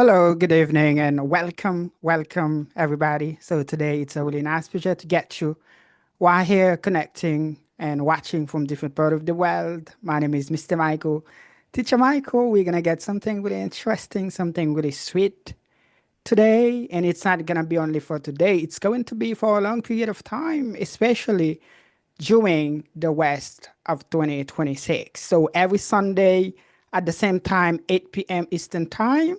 Hello, good evening, and welcome everybody. So today it's a really nice pleasure to get you while here connecting and watching from different part of the world. My name is Mr. Michael. Teacher Michael, we're gonna get something really interesting, something really sweet today, and it's not gonna be only for today, it's going to be for a long period of time, especially during the rest of 2026. So every Sunday at the same time, 8 p.m. Eastern Time,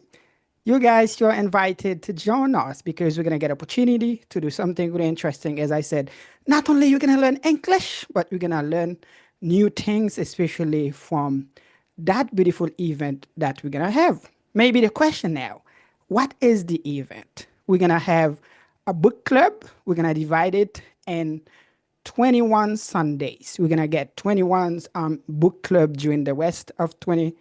you guys, you're invited to join us because we're going to get opportunity to do something really interesting. As I said, not only you're going to learn English, but we're going to learn new things, especially from that beautiful event that we're going to have. Maybe the question now, what is the event? We're going to have a book club. We're going to divide it in 21 Sundays. We're going to get 21 book club during the rest of 2026.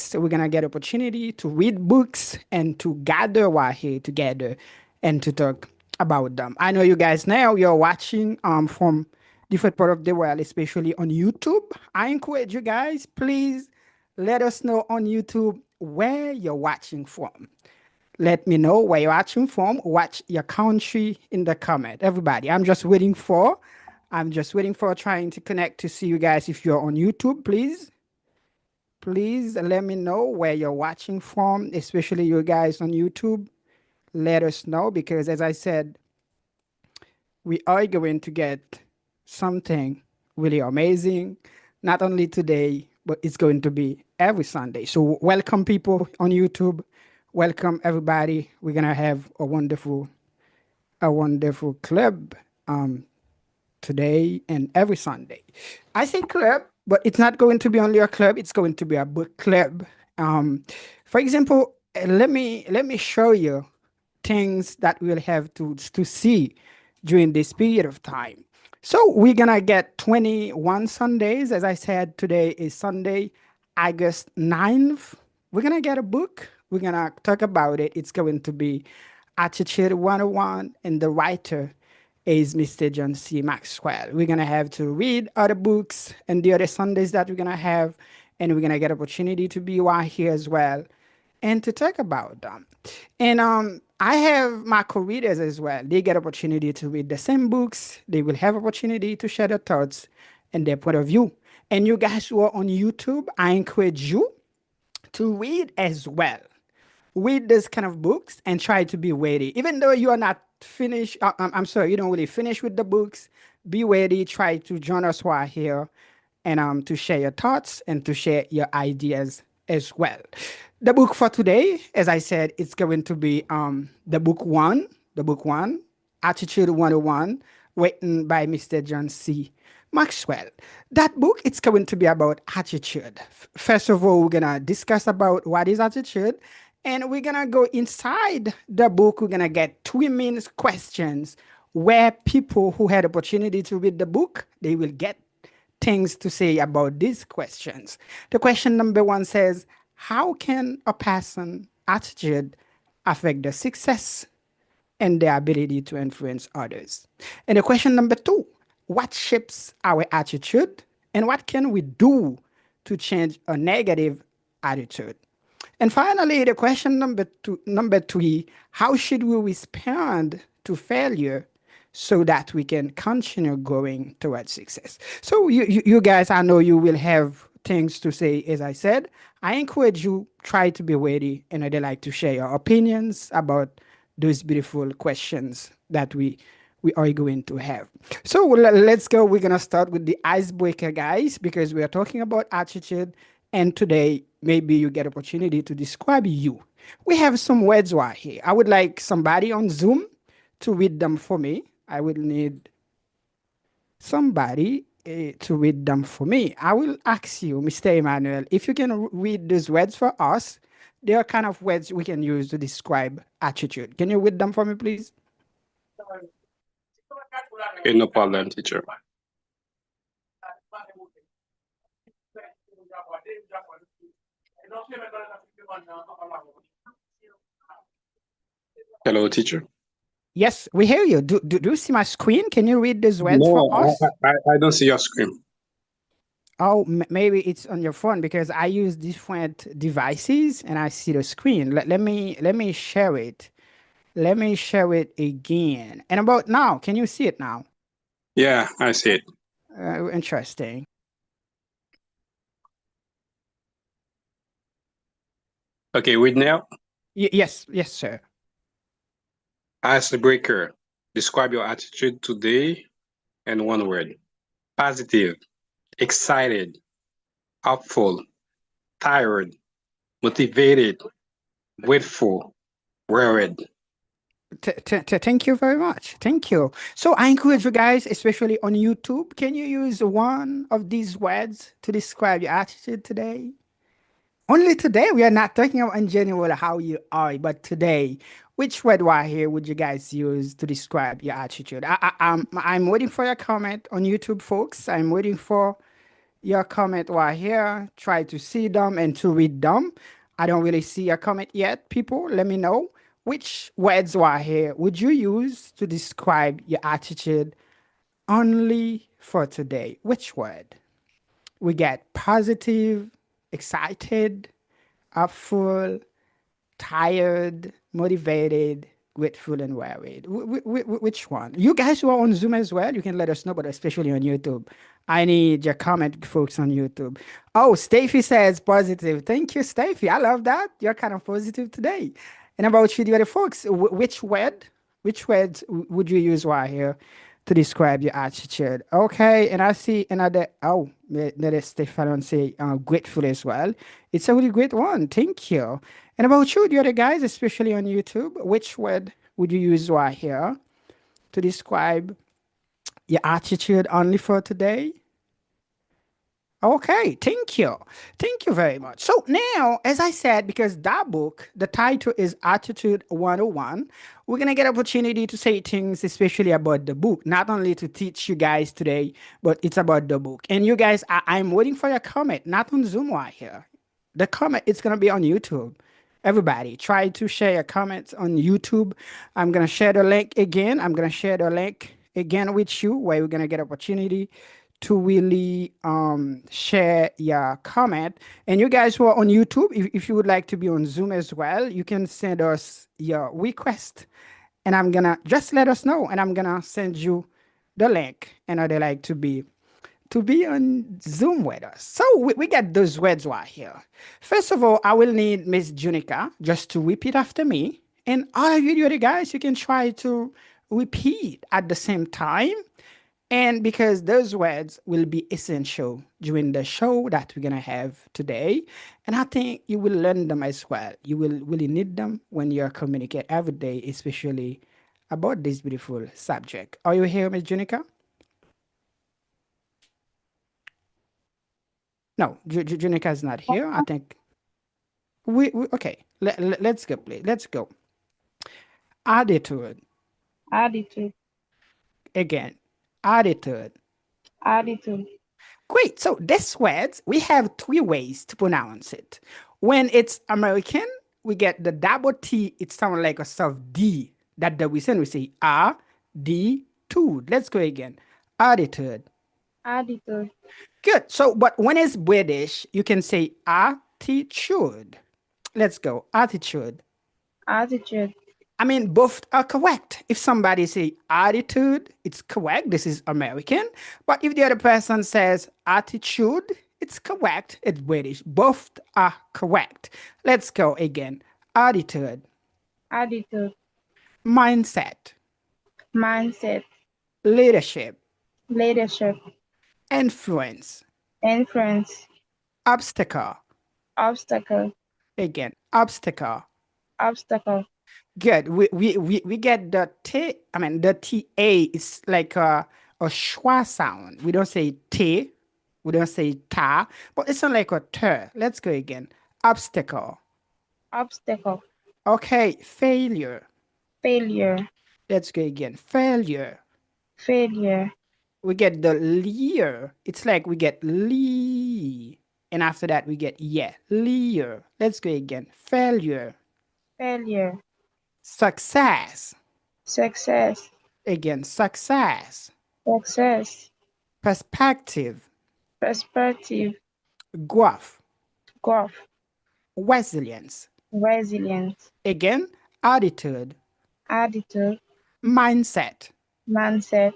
So we're going to get opportunity to read books and to gather while here together and to talk about them. I know you guys now, you're watching from different part of the world, especially on YouTube. I encourage you guys, please let us know on YouTube where you're watching from. Let me know where you're watching from. Watch your country in the comment. Everybody, I'm just waiting for trying to connect to see you guys. If you're on YouTube, please let me know where you're watching from, especially you guys on YouTube. Let us know because, as I said, we are going to get something really amazing, not only today, but it's going to be every Sunday. So welcome people on YouTube. Welcome everybody. We're gonna have a wonderful club today and every Sunday. I say club, but it's not going to be only a club. It's going to be a book club. For example, let me show you things that we'll have to see during this period of time. So we're gonna get 21 Sundays. As I said, today is Sunday, August 9th. We're gonna get a book. We're gonna talk about it. It's going to be Attitude 101, and the writer is Mr. John C. Maxwell. We're gonna have to read other books and the other Sundays that we're gonna have, and we're gonna get opportunity to be right here as well and to talk about them. And I have my co-readers as well. They get opportunity to read the same books. They will have opportunity to share their thoughts and their point of view. And you guys who are on YouTube, I encourage you to read as well. Read this kind of books and try to be ready. Even though you are not finished, I'm sorry, you don't really finish with the books, be ready, try to join us while here and to share your thoughts and to share your ideas as well. The book for today, as I said, it's going to be the book one, Attitude 101, written by Mr. John C. Maxwell. That book, it's going to be about attitude. First of all, we're going to discuss about what is attitude, and we're going to go inside the book. We're going to get 3 minutes questions where people who had opportunity to read the book, they will get things to say about these questions. The question number 1 says, how can a person's attitude affect their success and their ability to influence others? And the question number 2, what shapes our attitude and what can we do to change a negative attitude? And finally, the question number 3, how should we respond to failure so that we can continue going towards success? So you guys, I know you will have things to say. As I said, I encourage you, try to be ready, and I'd like to share your opinions about those beautiful questions that we are going to have. So let's go. We're going to start with the icebreaker, guys, because we are talking about attitude. And today, maybe you get opportunity to describe you. We have some words right here. I would like somebody on Zoom to read them for me. I will need somebody to read them for me. I will ask you, Mr. Emmanuel, if you can read these words for us. They are kind of words we can use to describe attitude. Can you read them for me, please? Okay, no problem, teacher. Hello, teacher. Yes, we hear you. Do you see my screen? Can you read these words No, for us? I don't see your screen. Oh, maybe it's on your phone because I use different devices and I see the screen. Let me share it. Let me share it again. And about now, can you see it now? Yeah, I see it. Interesting. Okay, with now, Yes, yes, sir. icebreaker. Describe your attitude today in one word. Positive, excited, hopeful, tired, motivated, grateful, worried. Thank you very much. Thank you. So I encourage you guys, especially on YouTube, can you use one of these words to describe your attitude today? Only today, we are not talking about in general how you are, but today, which word right here would you guys use to describe your attitude? I'm waiting for your comment on YouTube, folks. I'm waiting for your comment right here. Try to see them and to read them. I don't really see your comment yet, people. Let me know which words right here would you use to describe your attitude only for today. Which word? We get positive, excited, hopeful, tired, motivated, grateful, and worried. Which one? You guys who are on Zoom as well, you can let us know, but especially on YouTube. I need your comment, folks, on YouTube. Oh, Steffi says positive. Thank you, Steffi. I love that. You're kind of positive today. And about you, the other folks, which words would you use right here to describe your attitude? Okay, and I see another. Oh, that is Stefan say grateful as well. It's a really great one. Thank you. And about you, the other guys, especially on YouTube, which word would you use right here to describe your attitude only for today? Okay, thank you. Thank you very much. So now, as I said, because that book, the title is Attitude 101, we're going to get opportunity to say things, especially about the book, not only to teach you guys today, but it's about the book. And you guys, I'm waiting for your comment, not on Zoom right here. The comment, it's going to be on YouTube. Everybody, try to share your comments on YouTube. I'm going to share the link again. I'm going to share the link again with you where we're going to get opportunity to really share your comment. And you guys who are on YouTube, if you would like to be on Zoom as well, you can send us your request. And I'm going to just let us know. And I'm going to send you the link. And I'd like to be on Zoom with us. So we get those words right here. First of all, I will need Miss Junica just to repeat after me. And all of you, the guys, you can try to repeat at the same time. And because those words will be essential during the show that we're going to have today. And I think you will learn them as well. You will really need them when you're communicating every day, especially about this beautiful subject. Are you here, Miss Junica? No, Junica is not here. I think we okay. Let's go, please. Let's go. Attitude Attitude, again. Attitude. attitude, Great. So this words, we have three ways to pronounce it. When it's American, we get the double T. It sounds like a soft D. That the reason we say R D tude. Let's go again. Attitude. attitude, Good. So, but when it's British, you can say attitude. Let's go. Attitude. attitude, I mean, both are correct. If somebody say attitude, it's correct. This is American. But if the other person says attitude, it's correct. It's British. Both are correct. Let's go again. Attitude, attitude, mindset, mindset, leadership, leadership, influence, influence, obstacle. obstacle, Again, obstacle. obstacle, Good. We get the T, I mean, the TA is like a schwa sound. We don't say T, we don't say ta, but it's not like a T. Let's go again. Obstacle. obstacle, Okay, failure. failure, Let's go again. Failure. failure, We get the leer. It's like we get lee. And after that, we get yeah, leer. Let's go again. Failure. failure, Success. success, Again, success. success, Perspective. perspective, growth, growth, resilience. resilience, Again, attitude, attitude, mindset, mindset,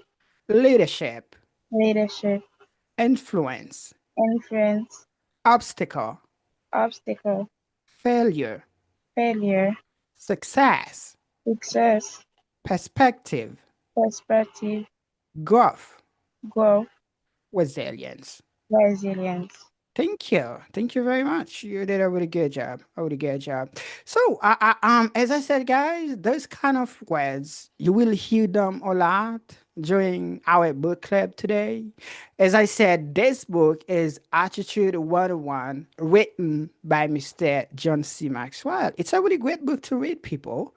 leadership, leadership, influence, influence, obstacle, obstacle, failure, failure, success, success, perspective, perspective, growth, growth, resilience. resilience. Thank you. Thank you very much. You did a really good job. A really good job. So, as I said, guys, those kind of words, you will hear them a lot during our book club today. As I said, this book is Attitude 101, written by Mr. John C. Maxwell. It's a really great book to read, people.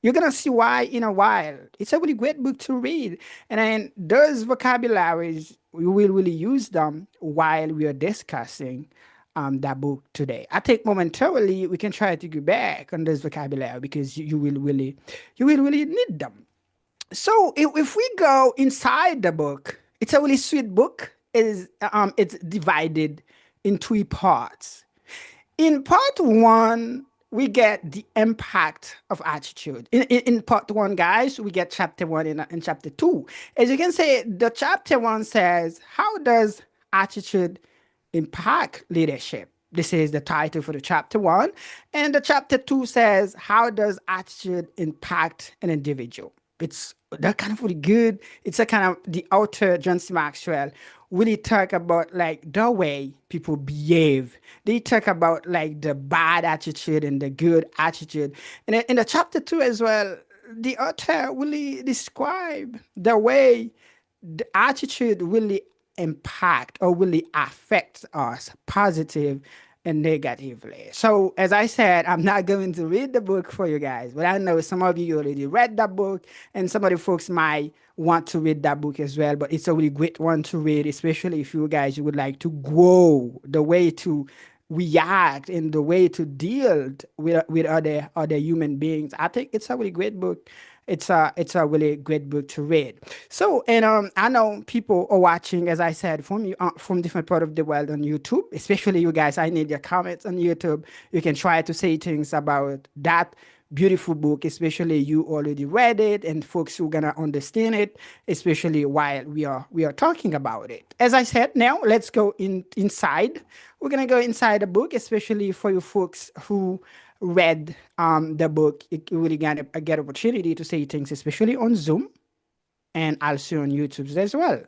You're gonna see why in a while. It's a really great book to read. And then those vocabularies, we will really use them while we are discussing that book today. I think momentarily we can try to go back on this vocabulary because you will really need them. So if we go inside the book, it's a really sweet book. It's divided in three parts. In part one, we get the impact of attitude. In part one, guys, we get chapter one in chapter two. As you can see, the chapter one says, how does attitude impact leadership? This is the title for the chapter one. And the chapter two says, how does attitude impact an individual? It's that kind of really good. It's a kind of the author John C. Maxwell really talk about like the way people behave. They talk about like the bad attitude and the good attitude. And in the chapter two as well, the author really describe the way the attitude really impact or really affects us positive and negatively. So as I said, I'm not going to read the book for you guys, but I know some of you already read that book and some of the folks might want to read that book as well. But it's a really great one to read, especially if you guys would like to grow the way to react and the way to deal with other human beings. I think it's a really great book. It's a really great book to read. So and I know people are watching, as I said, from different part of the world on YouTube, especially you guys. I need your comments on YouTube. You can try to say things about that beautiful book, especially you already read it and folks who gonna understand it, especially while we are talking about it. As I said, now let's go inside. We're gonna go inside the book, especially for you folks who read the book. You really get opportunity to say things, especially on Zoom and also on YouTube as well.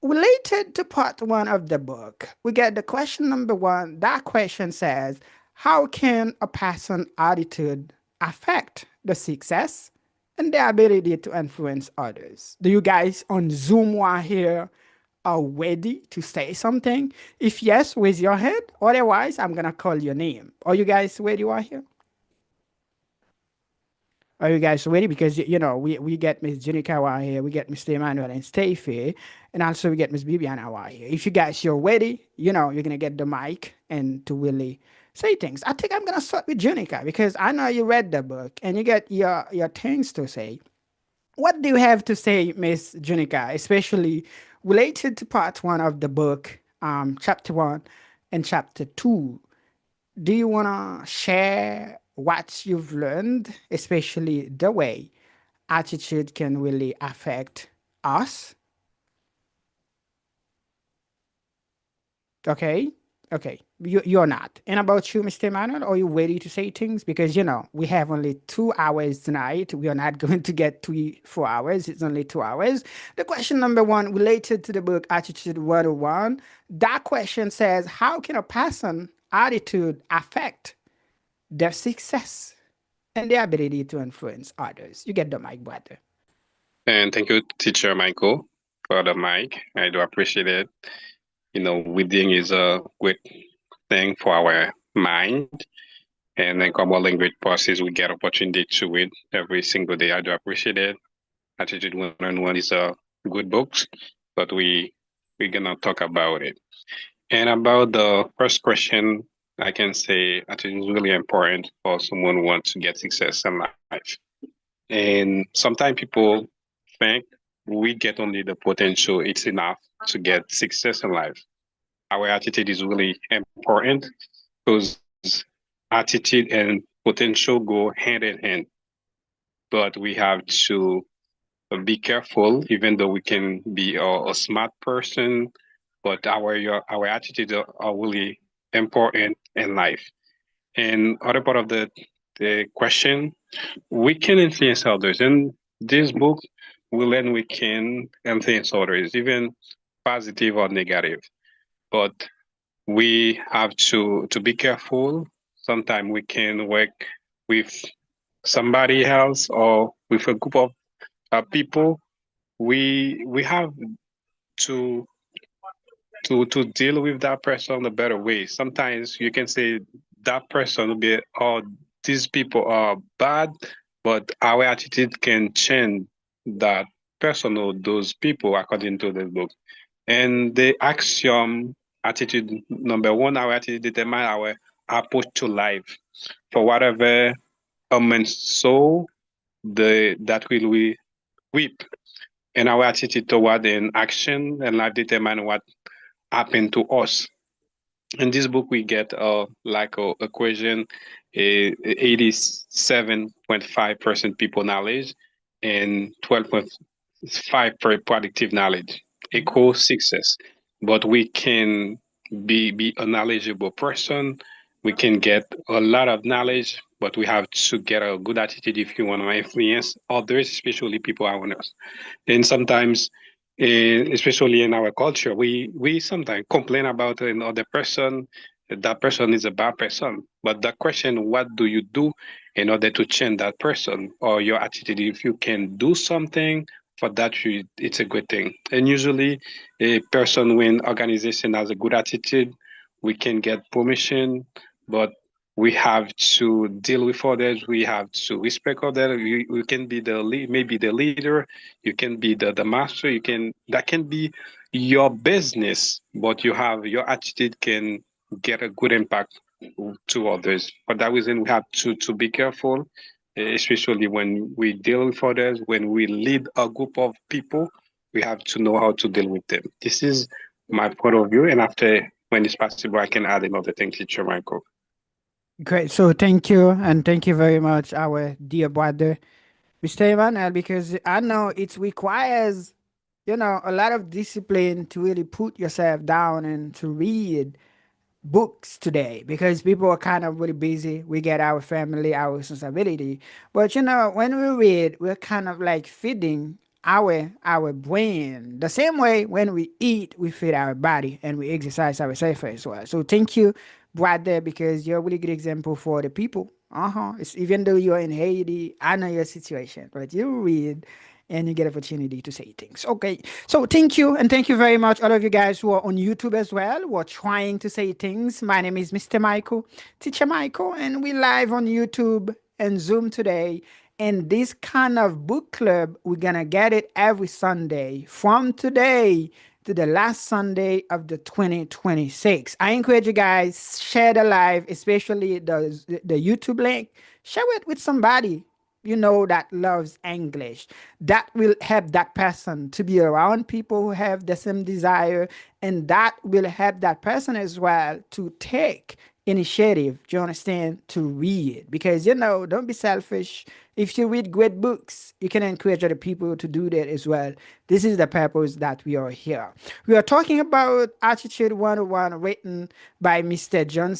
Related to part one of the book, we get the question number one. That question says, how can a person's attitude affect the success and the ability to influence others? Do you guys on Zoom who are here are ready to say something? If yes, raise your hand. Otherwise, I'm going to call your name. Are you guys ready who are here? Are you guys ready? Because we get Miss Junikawa here, we get Mr. Emmanuel and Stacey, and also we get Miss Bibiana here. If you guys you're ready, you're gonna get the mic and to really say things. I think I'm gonna start with Junika because I know you read the book and you get your things to say. What do you have to say, Miss Junika, especially related to part one of the book, chapter one and chapter two? Do you want to share what you've learned, especially the way attitude can really affect us? Okay. Okay. You're not. And about you, Mr. Emmanuel, are you ready to say things? Because, we have only 2 hours tonight. We are not going to get 4 hours. It's only 2 hours. The question number one, related to the book Attitude 101, that question says, how can a person attitude affect their success and their ability to influence others? You get the mic, brother. And thank you, teacher Michael, for the mic. I do appreciate it. Reading is a great thing for our mind. And in Common Language process, we get opportunity to read every single day. I do appreciate it. Attitude 101 is a good book, but we're gonna talk about it. And about the first question, I can say attitude is really important for someone who wants to get success in life. And sometimes people think we get only the potential, it's enough to get success in life. our attitude is really important because attitude and potential go hand in hand. But we have to be careful, even though we can be a smart person, but our attitudes are really important in life. And other part of the question, we can influence others. In this book, we learn we can influence others, even positive or negative. But we have to be careful. Sometimes we can work with somebody else or with a group of people. We have to to deal with that person a better way. Sometimes you can say that person will be, oh, these people are bad, but our attitude can change that person or those people according to the book. And the axiom attitude number one, our attitude determine our approach to life. For whatever a man sow, the that will we reap. And our attitude toward an action and life determine what happened to us. In this book, we get like a equation, 87.5% people knowledge and 12.5 per productive knowledge equals success. But we can be a knowledgeable person. We can get a lot of knowledge, but we have to get a good attitude if you want to influence others, especially people around us. And sometimes, especially in our culture, we sometimes complain about another person. That person is a bad person. But the question, what do you do in order to change that person or your attitude? If you can do something for that, it's a good thing. And usually, a person when organization has a good attitude, we can get permission, but we have to deal with others. We have to respect others. You can be maybe the leader. You can be the master. You can that can be your business, but you have your attitude can get a good impact to others. For that reason, we have to be careful, especially when we deal with others. When we lead a group of people, we have to know how to deal with them. This is my point of view. And after, when it's possible, I can add another thing, Teacher Michael. Great. So thank you, and thank you very much, our dear brother, Mr. Emmanuel, because I know it requires, a lot of discipline to really put yourself down and to read books today, because people are kind of really busy. We get our family, our responsibility. But when we read, we're kind of like feeding our brain. The same way when we eat, we feed our body and we exercise ourselves as well. So thank you, brother, because you're a really good example for the people. It's, even though you're in Haiti, I know your situation, but you read and you get opportunity to say things. Okay, so thank you, and thank you very much, all of you guys who are on YouTube as well, who are trying to say things. My name is Mr. Michael, Teacher Michael, and we live on YouTube and Zoom today. And this kind of book club, we're gonna get it every Sunday from today to the last Sunday of the 2026. I encourage you guys, share the live, especially the YouTube link. Share it with somebody that loves English. That will help that person to be around people who have the same desire, and that will help that person as well to take initiative, do you understand, to read. Because don't be selfish. If you read great books, you can encourage other people to do that as well. This is the purpose that we are here. We are talking about Attitude 101, written by Mr. John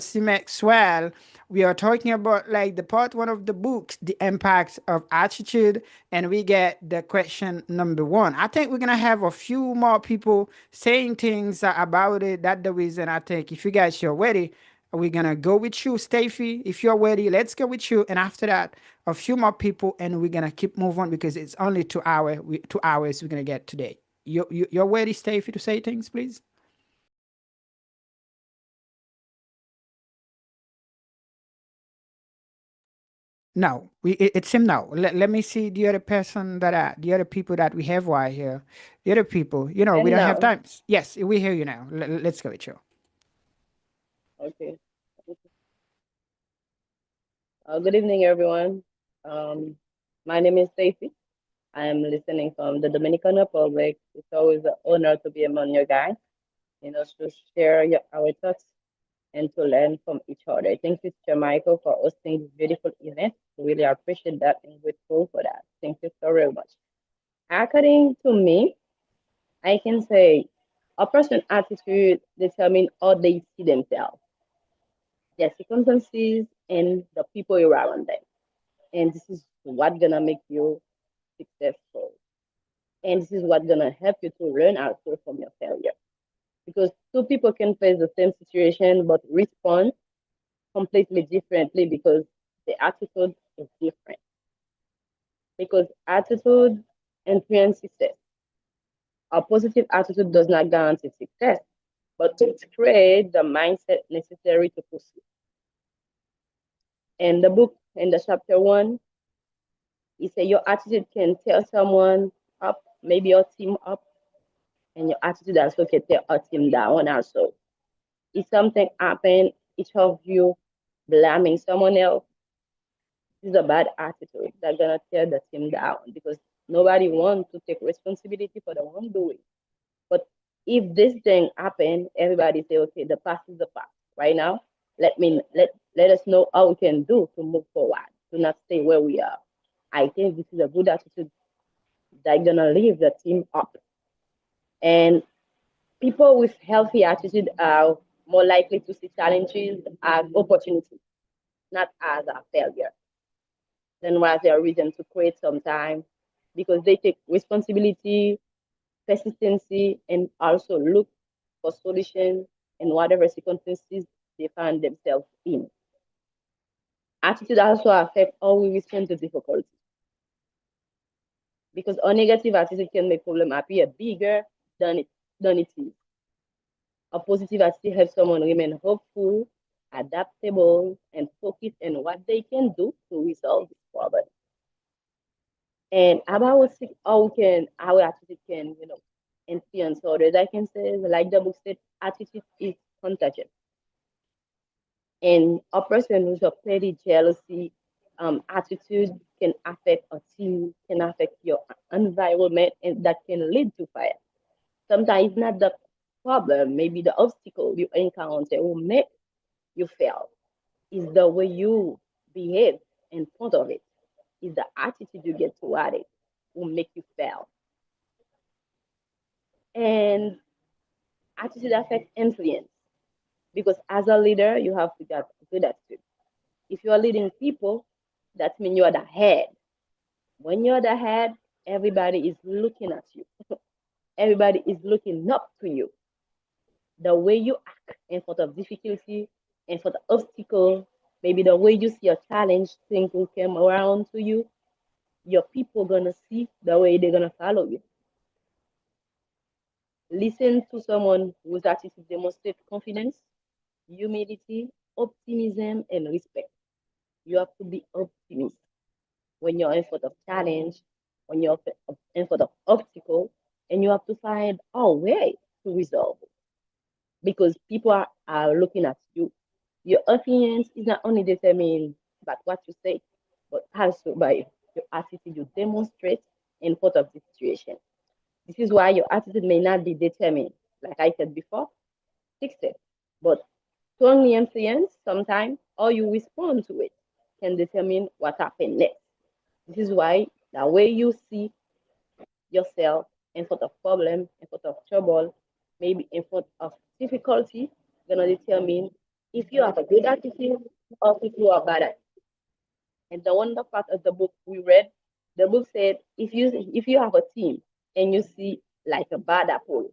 C. Maxwell. We are talking about like the part one of the book, the impact of attitude, and we get the question number one. I think we're gonna have a few more people saying things about it. That's the reason I think, if you guys are ready, we're gonna go with you, Steffi. If you're ready, let's go with you. And after that, a few more people, and we're gonna keep moving because it's only 2 hours. 2 hours we're gonna get today. You're ready, Steffi, to say things, please? No, it's him now. Let me see the other person the other people that we have right here. The other people, we And don't have now, time. Yes, we hear you now. Let's go with you. okay. Good evening, everyone. Um, my name is Stacy. I am listening from the Dominican Republic. It's always an honor to be among you guys. to share our thoughts and to learn from each other. Thank you, Teacher Michael, for hosting this beautiful event. Really appreciate that and grateful for that. Thank you so very much. According to me, I can say a person's attitude determines how they see themselves, their circumstances, and the people around them. And this is what gonna make you successful. And this is what gonna help you to learn also from your failure. Because two people can face the same situation but respond completely differently because the attitude is different. Because attitude influences success. A positive attitude does not guarantee success, but it creates the mindset necessary to pursue. In the book, in the chapter one, he said your attitude can tear someone up, maybe your team up, and your attitude also can tear a team down also. If something happened, each of you blaming someone else, this is a bad attitude that's gonna tear the team down because nobody wants to take responsibility for the wrongdoing. But if this thing happen, everybody say, okay, the past is the past. Right now, let us know how we can do to move forward, to not stay where we are. I think this is a good attitude that's gonna lift the team up. And people with healthy attitude are more likely to see challenges as opportunities, not as a failure. Then was their reason to create some time because they take responsibility, persistency, and also look for solutions in whatever circumstances they find themselves in. Attitude also affects how we respond to difficulty because our negative attitude can make problem appear bigger than it is. A positive attitude helps someone remain hopeful, adaptable, and focused on what they can do to resolve this problem. And about how can our attitude can, influence others, I can say, like the book said, attitude is contagious. And a person who's a petty jealousy attitude can affect a team, can affect your environment, and that can lead to fire. Sometimes it's not the problem, maybe the obstacle you encounter will make you fail. Is the way you behave in front of it. Is the attitude you get toward it will make you fail. And attitude affects influence because as a leader, you have to get a good attitude. If you are leading people, that means you are the head. When you're the head, everybody is looking at you. Everybody is looking up to you. The way you act in front of difficulty, in front of obstacle, maybe the way you see a challenge, things will come around to you, your people gonna see the way they're gonna follow you. Listen to someone whose attitude demonstrates confidence, humility, optimism, and respect. You have to be optimist when you're in front of challenge, when you're in front of obstacle, and you have to find a way to resolve it because people are looking at you. Your opinions is not only determined by what you say, but also by your attitude you demonstrate in front of the situation. This is why your attitude may not be determined, like I said before, fix it, but strongly influence sometimes how you respond to it can determine what happens next. This is why the way you see yourself in front of problem, in front of trouble, maybe in front of difficulty, gonna determine if you have a good attitude or if you are bad at it. And the wonder part of the book we read, the book said if you have a team and you see like a bad apple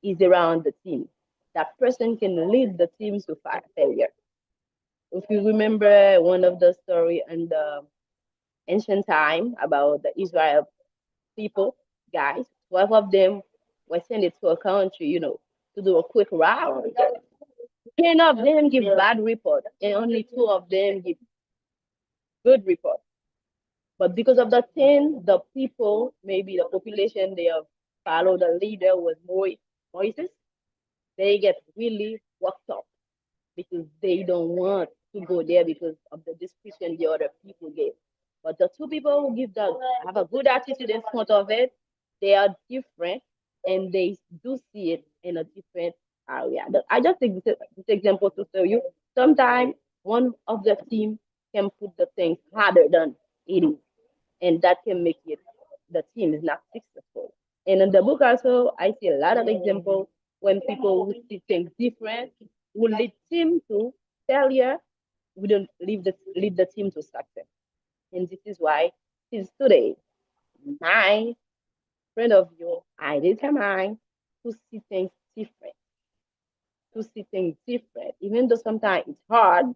is around the team, that person can lead the team to failure. If you remember one of the story in the ancient time about the Israel people, guys, 12 of them were sent to a country, to do a quick round. 10 of them give bad report, and only 2 of them give good report. But because of the 10, the people, maybe the population, they have followed the leader was Moses, they get really worked up because they don't want to go there because of the description the other people gave. But the 2 people who have a good attitude in front of it, they are different and they do see it in a different area. I just take this example to show you. Sometimes one of the team can put the things harder than it is, and that can make it the team is not successful. And in the book also, I see a lot of examples when people who see things different will lead team to failure. We don't lead the team to success. And this is why since today, my friend of you, I determine to see things different, to see things different. Even though sometimes it's hard,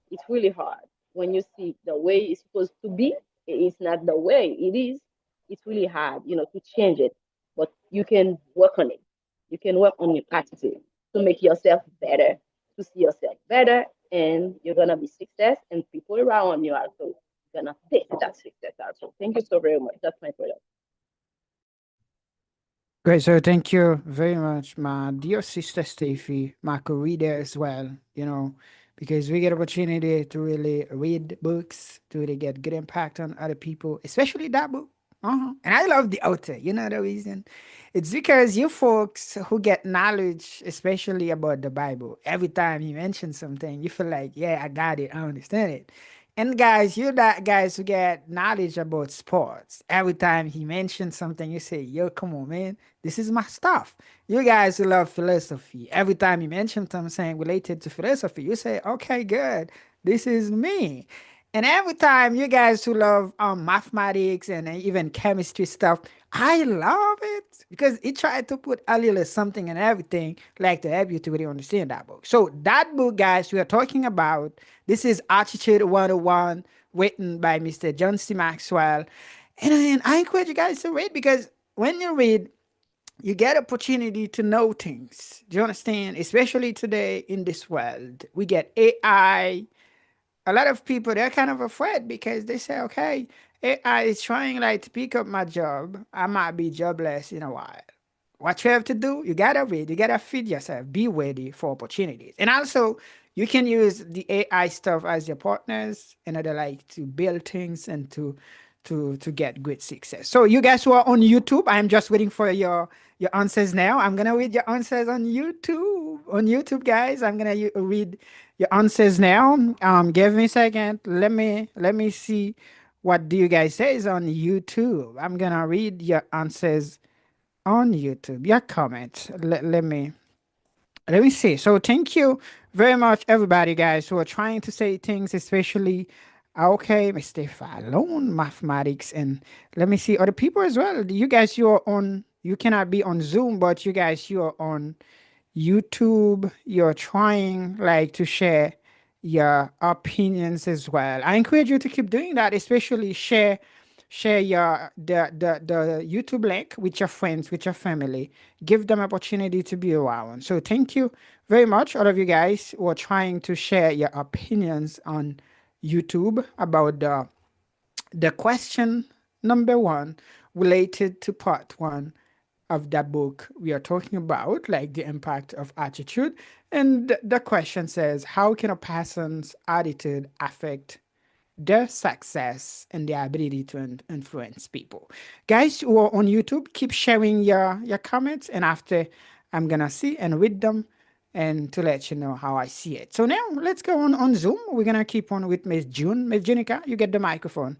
it's really hard. When you see the way it's supposed to be, it's not the way it is. It's really hard, to change it. But you can work on it. You can work on your attitude to make yourself better, to see yourself better, and you're gonna be success, and people around you are also gonna take that success also. Thank you so very much. That's my prayer. Great. So thank you very much, my dear sister Steffi, my co-reader as well, because we get opportunity to really read books, to really get good impact on other people, especially that book. And I love the author. You know the reason? It's because you folks who get knowledge, especially about the Bible, every time you mention something, you feel like, yeah, I got it, I understand it. And guys, you're that guys who get knowledge about sports. Every time he mentions something, you say, yo, come on, man, this is my stuff. You guys who love philosophy, every time you mention something related to philosophy, you say, okay, good, this is me. And every time you guys who love mathematics and even chemistry stuff, I love it because it tried to put a little something and everything like to help you to really understand that book. So that book, guys, we are talking about, this is Attitude 101, written by Mr. John C. Maxwell. And I encourage you guys to read because when you read, you get opportunity to know things. Do you understand? Especially today in this world, we get AI. A lot of people, they're kind of afraid because they say, okay, AI is trying like to pick up my job. I might be jobless in a while. What you have to do, you gotta read, you gotta feed yourself, be ready for opportunities. And also, you can use the AI stuff as your partners in order like to build things and to get great success. So you guys who are on YouTube, I'm just waiting for your answers now. I'm gonna read your answers on YouTube. On YouTube, guys, I'm gonna read your answers now. Give me a second. Let me see what do you guys say is on YouTube. I'm gonna read your answers on YouTube. Your comments. Let me see. So thank you very much, everybody, guys, who are trying to say things, especially okay, Mr. Fallon, mathematics, and let me see other people as well. You guys, you are on. You cannot be on Zoom, but you guys, you are on YouTube. You're trying like to share your opinions as well. I encourage you to keep doing that, especially share your the YouTube link with your friends, with your family. Give them opportunity to be around. So thank you very much, all of you guys who are trying to share your opinions on YouTube about the question number one related to part one of that book we are talking about, like the impact of attitude. And the question says, how can a person's attitude affect their success and their ability to influence people? Guys who are on YouTube, keep sharing your comments, and after I'm gonna see and read them and to let you know how I see it. So now let's go on Zoom. We're gonna keep on with Miss June. Miss Junica, you get the microphone.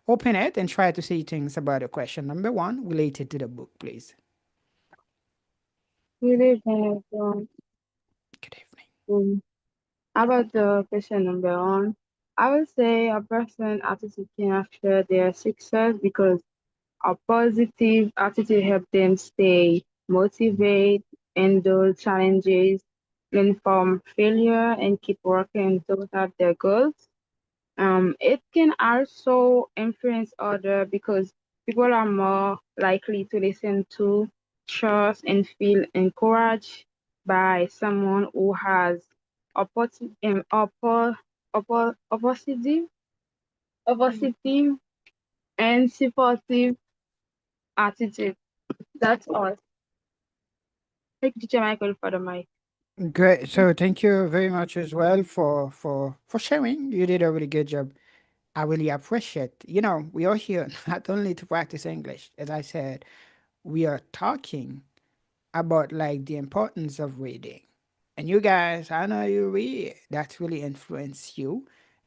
Open it and try to say things about the question number one related to the book, please. Good evening, everyone. Good evening. Um, about the question number one, I would say a person attitude can affect their success because a positive attitude helps them stay motivated, handle challenges, learn from failure, and keep working towards their goals. It can also influence others because people are more likely to listen to, trust, and feel encouraged by someone who has a positive and supportive attitude. That's all. Thank you, Teacher Michael, for the mic. Great. So thank you very much as well for sharing. You did a really good job. I really appreciate. We are here not only to practice English, as I said, we are talking about like the importance of reading. And you guys, I know that's really influenced you,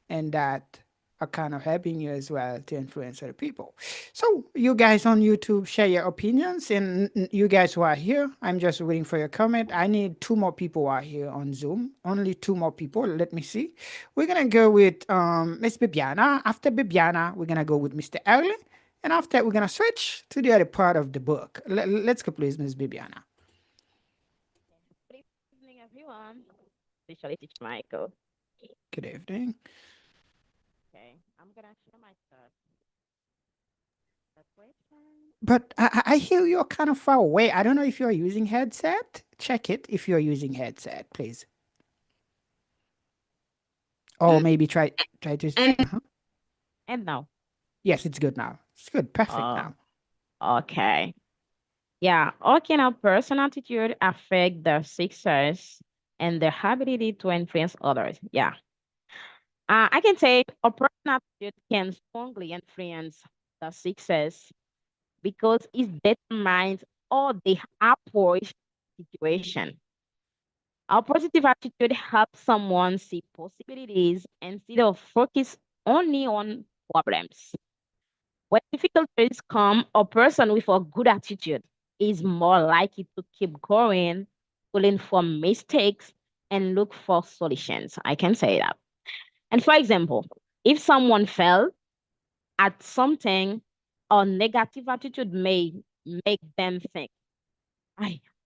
and that are kind of helping you as well to influence other people. So you guys on YouTube, share your opinions, and you guys who are here, I'm just waiting for your comment. I need two more people who are here on Zoom. Only two more people. Let me see. We're gonna go with Miss Bibiana. After Bibiana, we're gonna go with Mr. Early, and after that, we're gonna switch to the other part of the book. Let's go, please, Miss Bibiana. Good evening, everyone. Especially Teacher Michael. Good evening. Okay, I'm gonna share my thoughts. The question. But I hear you're kind of far away. I don't know if you're using headset. Check it if you're using headset, please. Or maybe try to. And Uh-huh. And now. Yes, it's good now. It's good. Perfect Uh, now. okay. Yeah. How can a person attitude affect their success and their ability to influence others? Yeah. I can say a person attitude can strongly influence the success because it determines how they approach situation. A positive attitude helps someone see possibilities instead of focus only on problems. When difficulties come, a person with a good attitude is more likely to keep going, learn from mistakes, and look for solutions. I can say that. And for example, if someone fell at something, a negative attitude may make them think,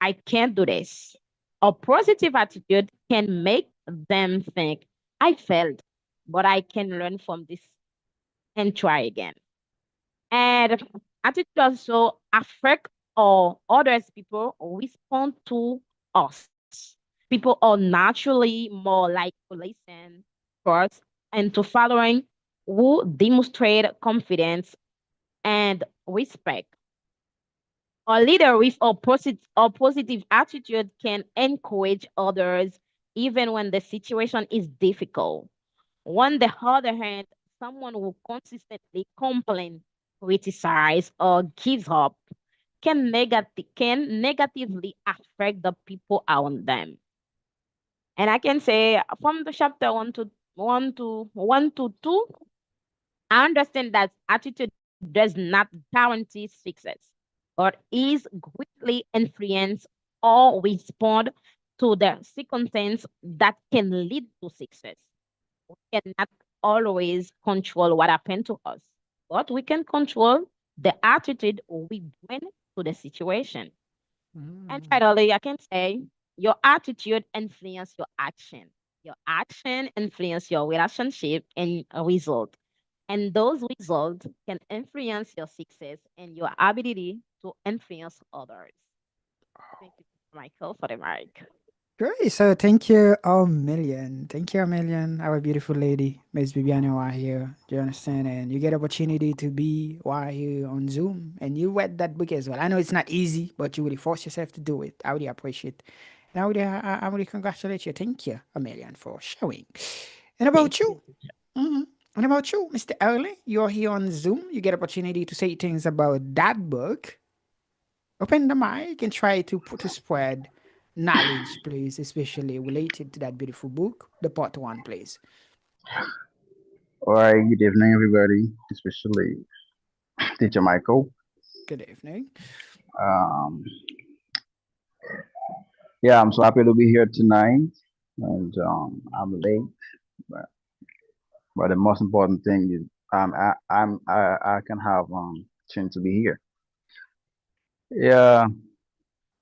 I can't do this. A positive attitude can make them think, I failed, but I can learn from this and try again. And attitude also affect or others people respond to us. People are naturally more like to listen first and to following who demonstrate confidence and respect. A leader with a positive attitude can encourage others even when the situation is difficult. On the other hand, someone who consistently complains, criticizes, or gives up can negatively affect the people around them. And I can say from the chapter one to two, I understand that attitude does not guarantee success, but is greatly influence or respond to the circumstance that can lead to success. We cannot always control what happened to us, but we can control the attitude we bring to the situation. And Mm. finally, I can say your attitude influence your action. Your action influence your relationship and result. And those results can influence your success and your ability to influence others. Thank you, Michael, for the mic. Great. So thank you a million. Thank you a million, our beautiful lady, Miss Bibiana are here. Do you understand? And you get opportunity to be while here on Zoom. And you read that book as well. I know it's not easy, but you really force yourself to do it. I really appreciate. And I really congratulate you. Thank you a million for showing. And Thank about you? you. Mhm. And about you, Mr. Early? You're here on Zoom. You get opportunity to say things about that book. Open the mic and try to put to spread knowledge, please, especially related to that beautiful book, the part one, please. All right, good evening, everybody, especially Teacher Michael. Good evening. Um, yeah, I'm so happy to be here tonight, and I'm late, but, but the most important thing is I can have chance to be here. Yeah,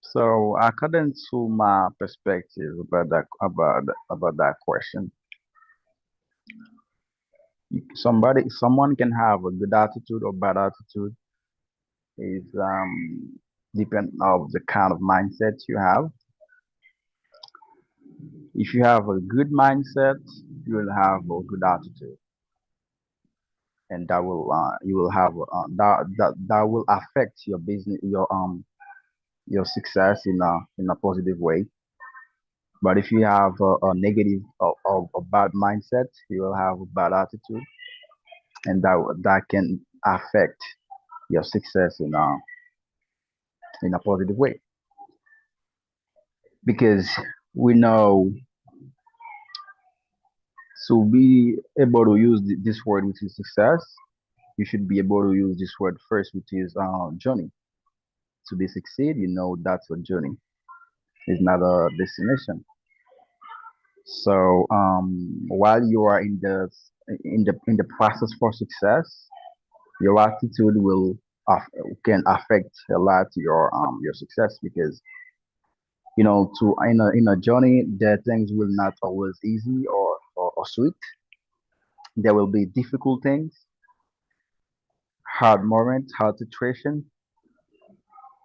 so according to my perspective about that question, someone can have a good attitude or bad attitude is depend of the kind of mindset you have. If you have a good mindset, you will have a good attitude, and that will you will have that will affect your business, your success in a positive way. But if you have a negative or a bad mindset, you will have a bad attitude, and that can affect your success in a positive way. Because we know to be able to use this word, which is success, you should be able to use this word first, which is journey. To be succeed, you know that's a journey. It's not a destination. So while you are in the process for success, your attitude will aff- can affect a lot your success because to in a journey the things will not always easy or sweet. There will be difficult things, hard moments, hard situation,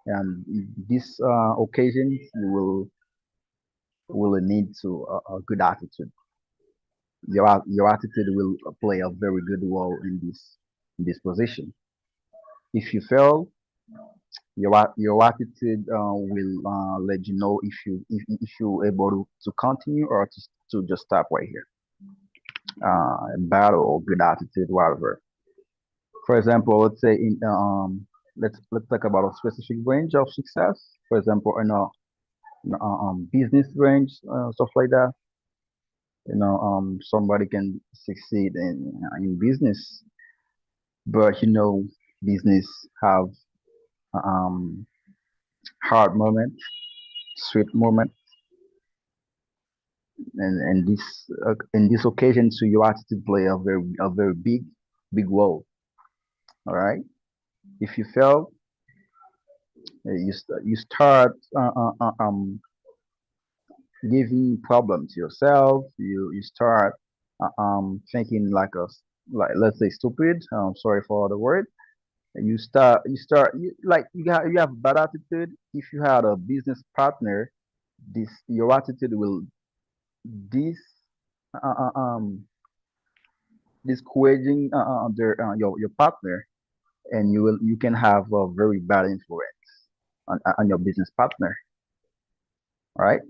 and these occasions will need to a good attitude. Your attitude will play a very good role in this position. If you fail, your attitude will let you know if you're able to continue or to just stop right here. Bad or good attitude, whatever. For example, let's say let's talk about a specific range of success. For example, business range, stuff like that. Somebody can succeed in business, but business have um hard moment, sweet moment, and this in this occasion, so you have to play a very big role. All right. If you fail, you start giving problem to yourself. You start thinking like let's say stupid. Sorry for the word. You have bad attitude. If you had a business partner, this your attitude will this uh, uh, um discouraging your partner, and you can have a very bad influence on your business partner, right?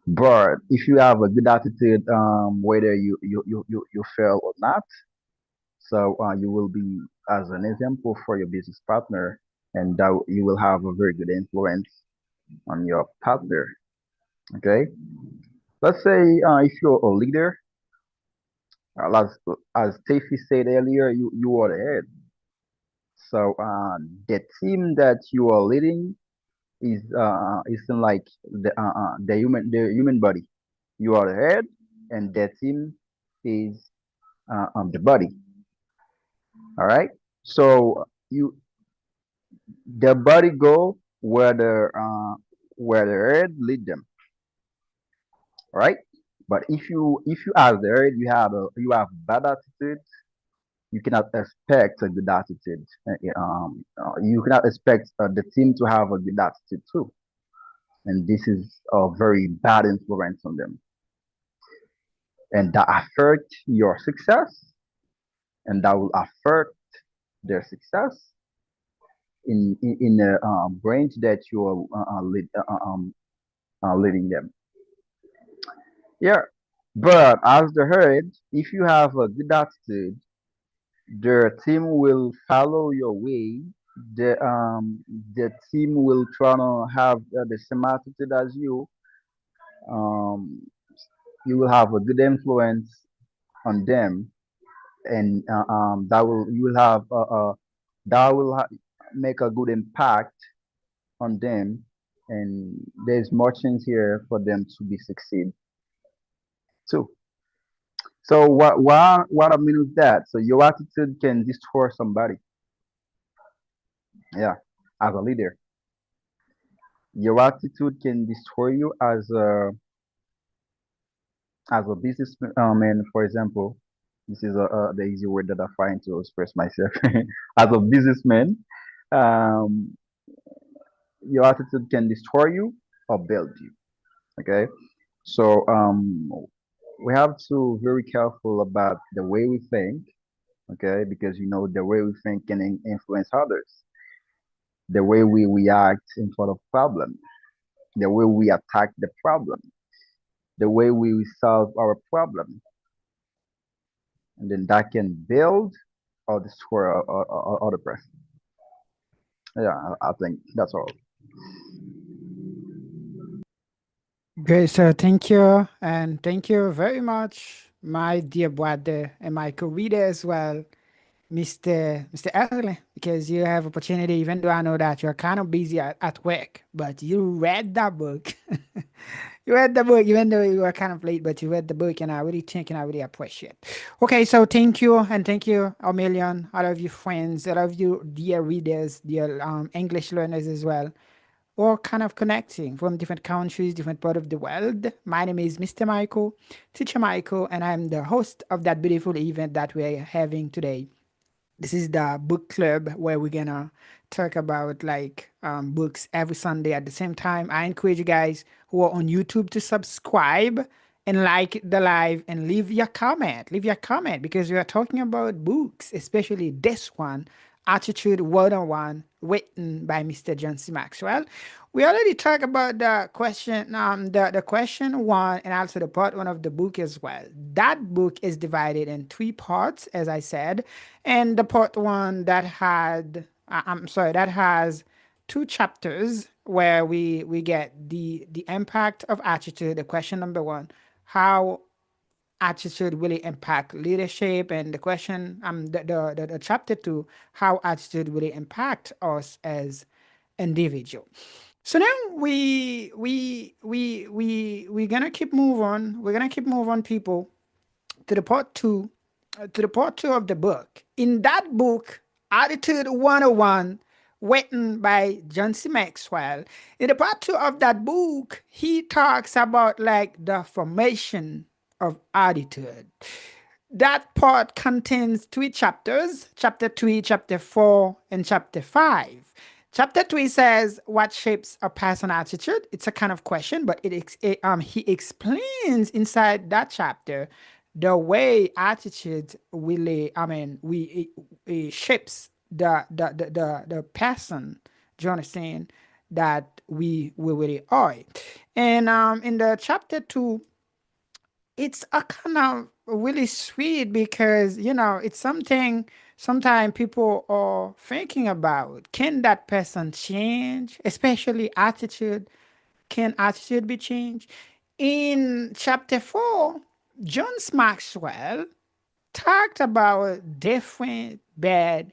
But if you have a good attitude, whether you fail or not, so you will be as an example for your business partner, and that you will have a very good influence on your partner. Okay, let's say if you're a leader, as Steffi said earlier, you are the head. So the team that you are leading is like the human body. You are the head, and the team is the body. All right. So the body go where the head lead them. All right. But if you as the head you have bad attitude, you cannot expect a good attitude. You cannot expect the team to have a good attitude too, and this is a very bad influence on them, and that affect your success, and that will affect their success in the branch that you are leading them. Yeah, but as the head, if you have a good attitude, the team will follow your way. The team will try to have the same attitude as you. Um, you will have a good influence on them, and you will have that will make a good impact on them, and there's more chance here for them to be succeed too. So what I mean with that? So your attitude can destroy somebody. Yeah, as a leader, your attitude can destroy you as a businessman. For example, this is the easy word that I find to express myself. As a businessman, um, your attitude can destroy you or build you. Okay, so we have to very careful about the way we think. Okay, because the way we think can influence others, the way we react in front of problem, the way we attack the problem, the way we solve our problem, and then that can build or destroy other person. Yeah, I think that's all. Great, sir. Thank you. And thank you very much, my dear brother and my co-reader as well, Mr. Early, because you have opportunity, even though I know that you're kind of busy at work, but you read that book. You read the book, even though you were kind of late, but you read the book, and I really think and I really appreciate. Okay, so thank you, and thank you a million, all of you friends, all of you dear readers, dear English learners as well, or kind of connecting from different countries, different part of the world. My name is Mr. Michael, Teacher Michael, and I'm the host of that beautiful event that we're having today. This is the book club where we're gonna talk about like books every Sunday at the same time. I encourage you guys who are on YouTube to subscribe and like the live and leave your comment. Leave your comment because we are talking about books, especially this one, Attitude 101, written by Mr. John C. Maxwell. We already talked about the question, the question one, and also the part one of the book as well. That book is divided in three parts, as I said, and the part one that had, I'm sorry, that has two chapters where we get the impact of attitude. The question number one, how attitude really impact leadership, and the question the chapter two, how attitude really impact us as individual. So now we're gonna keep move on. We're gonna keep move on, people, to the part two, to the part two of the book. In that book, Attitude 101, written by John C. Maxwell, in the part two of that book, he talks about like the formation of attitude. That part contains three chapters: chapter 3, chapter 4, and chapter 5. Chapter 3 says what shapes a person's attitude. It's a kind of question, but he explains inside that chapter the way attitude really, I mean, it shapes the person, do you understand, that we really are. And in the chapter 2, it's a kind of really sweet because it's something sometimes people are thinking about. Can that person change, especially attitude? Can attitude be changed? In chapter 4, Jones Maxwell talked about different bad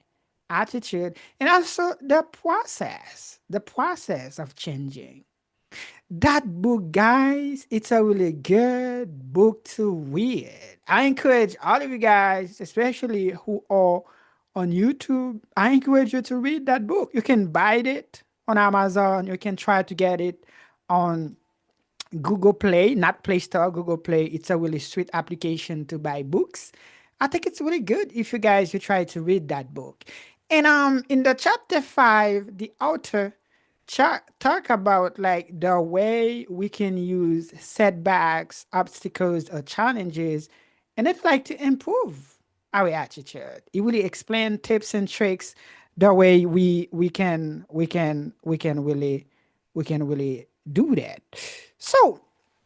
attitude and also the process of changing. That book, guys, it's a really good book to read. I encourage all of you guys, especially who are on YouTube, I encourage you to read that book. You can buy it on Amazon. You can try to get it on Google Play, not Play Store, Google Play. It's a really sweet application to buy books. I think it's really good if you try to read that book. And in the chapter 5, the author talk about like the way we can use setbacks, obstacles, or challenges, and it's like to improve our attitude. It really explain tips and tricks the way we can really do that. So,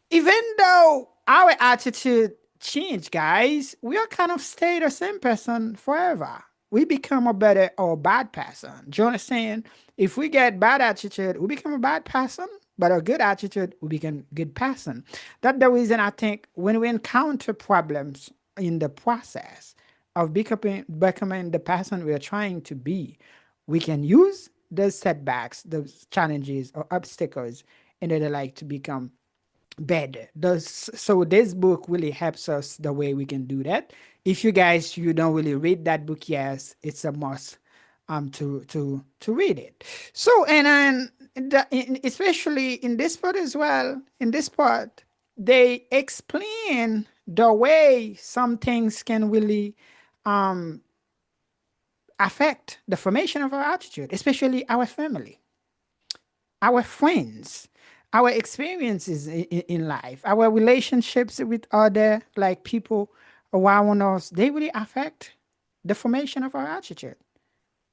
even though our attitude change, guys, we are kind of stay the same person forever. We become a better or bad person. Do you understand? If we get bad attitude, we become a bad person. But a good attitude, we become good person. That's the reason I think when we encounter problems in the process of becoming the person we are trying to be, we can use those setbacks, those challenges or obstacles in order like to become better. So this book really helps us the way we can do that. If you don't really read that book, yes, it's a must to read it. So and then especially in this part as well, in this part, they explain the way some things can really um affect the formation of our attitude, especially our family, our friends, our experiences in life, our relationships with other like people around us. They really affect the formation of our attitude.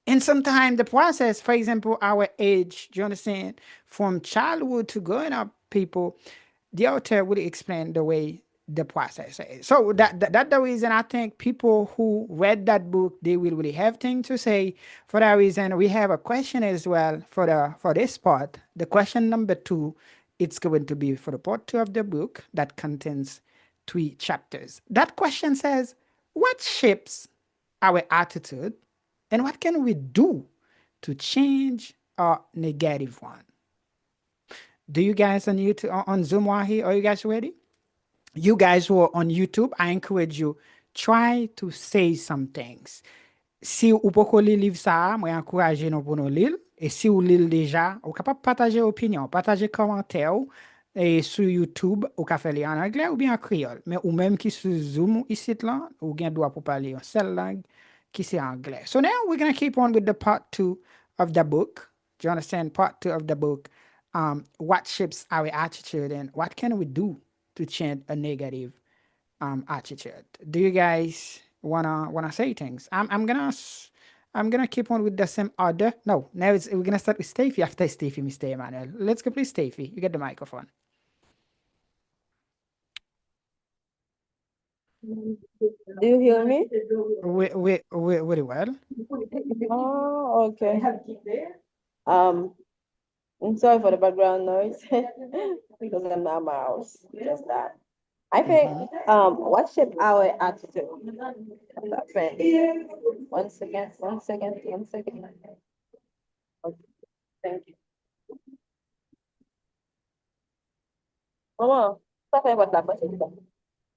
And sometimes the process, for example, our age, do you understand, from childhood to growing up, people, the author really explain the way the process is. So that the reason I think people who read that book, they will really have things to say. For that reason, we have a question as well for this part. The question number 2 It's going to be for the part two of the book that contains 3 chapters. That question says, what shapes our attitude and what can we do to change our negative one? Do you guys on YouTube on Zoom are here? Are you guys ready? You guys who are on YouTube, I encourage you try to say some things. Si ou poko li liv sa, mwen ankouraje nou pou nou lil. E si ou lil deja, ou kapap pataje opinyon, pataje komante ou, et sur YouTube, ou ka fe li en anglais ou bien en créole. Mais ou même qui sur Zoom ici là, ou gen droit pour parler en seule langue qui c'est anglais. So now we're going to keep on with the part 2 of the book. Do you understand? Part 2 of the book. What shapes our attitude and what can we do to change a negative attitude? Do you guys wanna say things? I'm gonna keep on with the same order. No, now we're gonna start with Steffi after Steffi, Mr. Emmanuel. Let's go, please, Steffi. You get the microphone. Do you hear me? We very well. Oh, okay. Um, I'm sorry for the background noise because I'm not my house. Just that. I think what shaped our attitude? Friend. One second, one second, one second. Okay, thank you. Mama, talking about that question.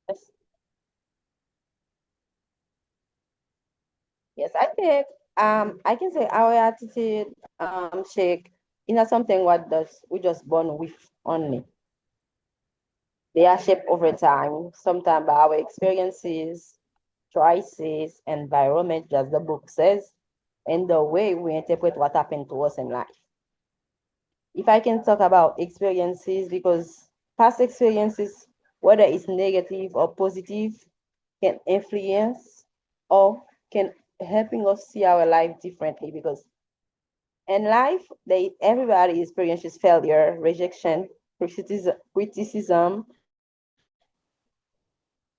Yes. Yes, I think I can say our attitude shake is not something what does we just born with only. They are shaped over time, sometimes by our experiences, choices, environment, just the book says, and the way we interpret what happened to us in life. If I can talk about experiences, because past experiences, whether it's negative or positive, can influence or can helping us see our life differently. Because in life, everybody experiences failure, rejection, criticism,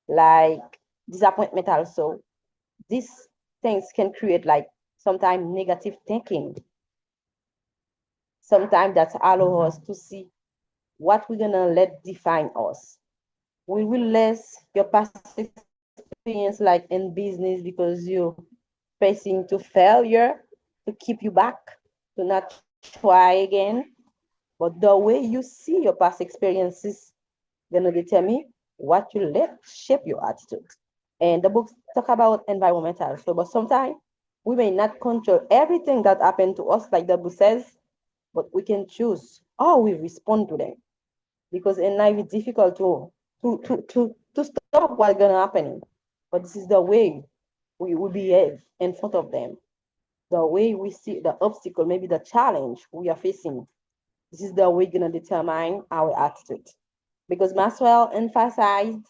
like disappointment also. These things can create like sometimes negative thinking. Sometimes that allow us to see what we're gonna let define us. We will less your past experience like in business because you facing to failure to keep you back to not try again. But the way you see your past experiences gonna determine what you let shape your attitude. And the books talk about environmental. So, but sometimes we may not control everything that happened to us, like the book says, but we can choose how we respond to them. Because in life it's difficult to stop what's gonna happen. But this is the way we behave in front of them. The way we see the obstacle, maybe the challenge we are facing. This is the way gonna determine our attitude. Because Maxwell emphasized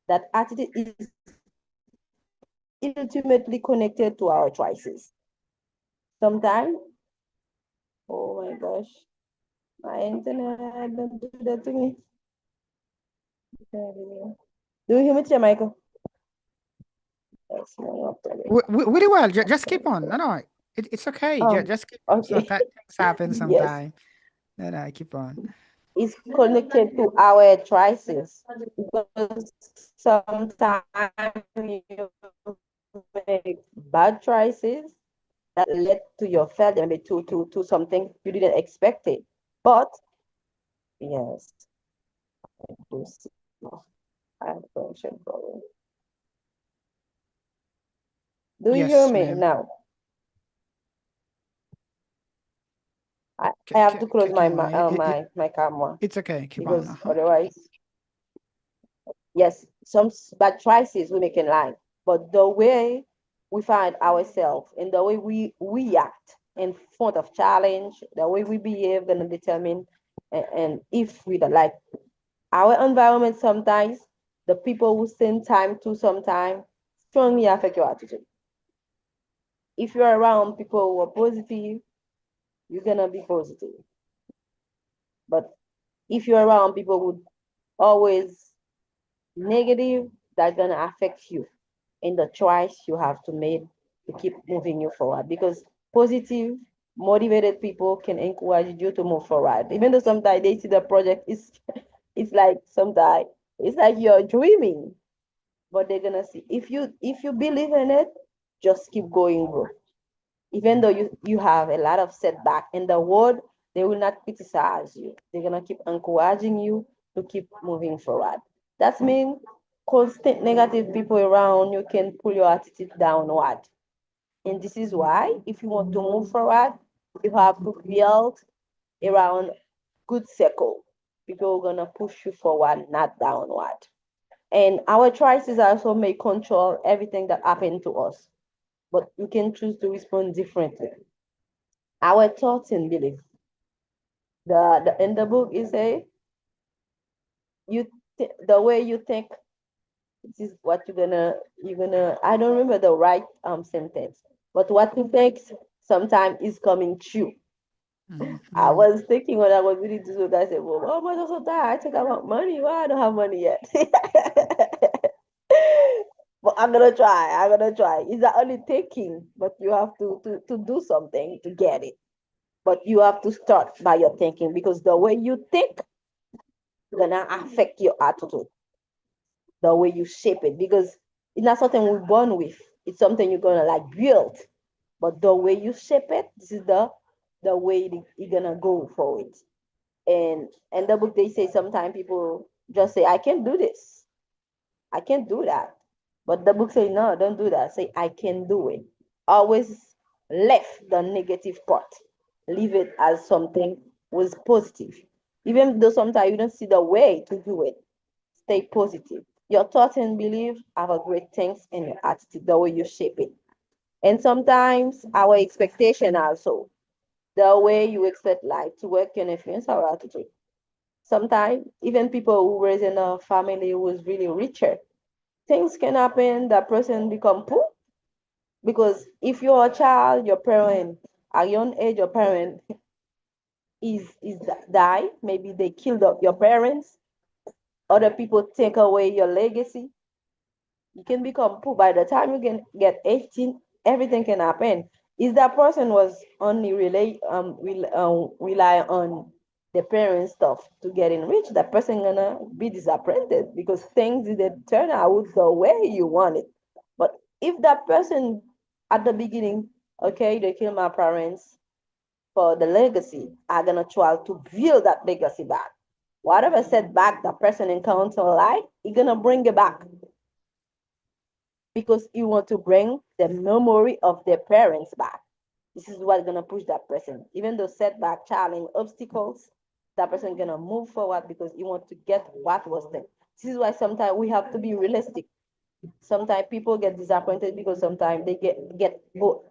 that attitude is ultimately connected to our choices. Sometimes, oh my gosh, my internet don't do that to me. Do you hear me, Michael? Really well. Just keep on. No, no, it's okay. Just keep on. So Okay. that things happen Yes, sometime. No, no, keep on. it's connected to our choices because sometimes you make bad choices that led to your failure, maybe to something you didn't expect it. But yes, I do see. I have a question for you. Do you hear Yes, me ma'am. now? I have to close Keep on. my camera It's okay. Keep on. because otherwise, yes, some bad choices we make in life, but the way we find ourselves and the way we react in front of challenge, the way we behave gonna determine and if we don't like our environment sometimes, the people who spend time to sometimes strongly affect your attitude. If you're around people who are positive, you're gonna be positive. But if you're around people who always negative, that's gonna affect you in the choice you have to make to keep moving you forward. Because positive motivated people can encourage you to move forward. Even though sometimes they see the project is it's like sometimes it's like you're dreaming, but they're gonna see if you believe in it, just keep going, bro. Even though you have a lot of setback in the world, they will not criticize you. They're gonna keep encouraging you to keep moving forward. That means constant negative people around you can pull your attitude downward. And this is why if you want to move forward, you have to build around good circle. People are gonna push you forward, not downward. And our choices also may control everything that happened to us, but we can choose to respond differently. Our thoughts and beliefs. The in the book is a the way you think. This is what you're gonna. I don't remember the right sentence, but what you think sometimes is coming true. I Mhm. was thinking when I was reading this book, I said, well, why am I so tired? I think I want money. Why I don't have money yet? But I'm gonna try. I'm gonna try. It's not only thinking, but you have to do something to get it. But you have to start by your thinking because the way you think gonna affect your attitude, the way you shape it. Because it's not something we're born with. It's something you're gonna like build. But the way you shape it, this is the way you're gonna go for it. And in the book they say sometimes people just say, I can't do this. I can't do that. But the book say, no, don't do that. Say, I can do it. Always left the negative part. Leave it as something was positive. Even though sometimes you don't see the way to do it, stay positive. Your thoughts and beliefs have a great things in your attitude, the way you shape it. And sometimes our expectation also, the way you expect life to work can influence our attitude. Sometimes even people who raised in a family who is really richer, things can happen that person become poor because if you're a child, your parent at young age, your parent is die. Maybe they killed up your parents. Other people take away your legacy. You can become poor by the time you can get 18. Everything can happen. If that person was only rely on the parents stuff to get rich, that person gonna be disappointed because things didn't turn out the way you want it. But if that person at the beginning, okay, they kill my parents for the legacy, I'm gonna try to build that legacy back. Whatever setback that person encounters in life, you're gonna bring it back because you want to bring the memory of their parents back. This is what's gonna push that person. Even though setback, challenge, obstacles, that person gonna move forward because you want to get what was there. This is why sometimes we have to be realistic. Sometimes people get disappointed because sometimes they get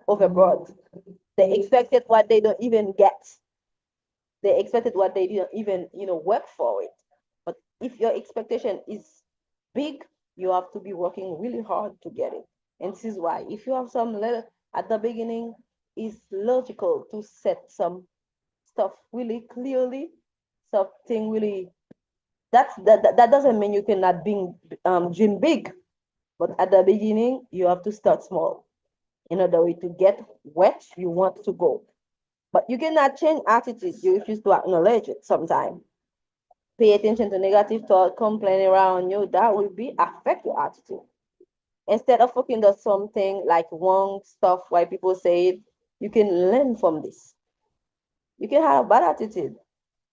overboard. They expected what they don't even get. They expected what they didn't even work for it. But if your expectation is big, you have to be working really hard to get it. And this is why if you have some letter at the beginning, it's logical to set some stuff really clearly, something really that doesn't mean you cannot dream big, but at the beginning you have to start small in order to get where you want to go. But you cannot change attitude. You refuse to acknowledge it sometimes. Pay attention to negative thought, complaint around you. That will be affect your attitude. Instead of focusing on something like wrong stuff, why people say it, you can learn from this. You can have a bad attitude,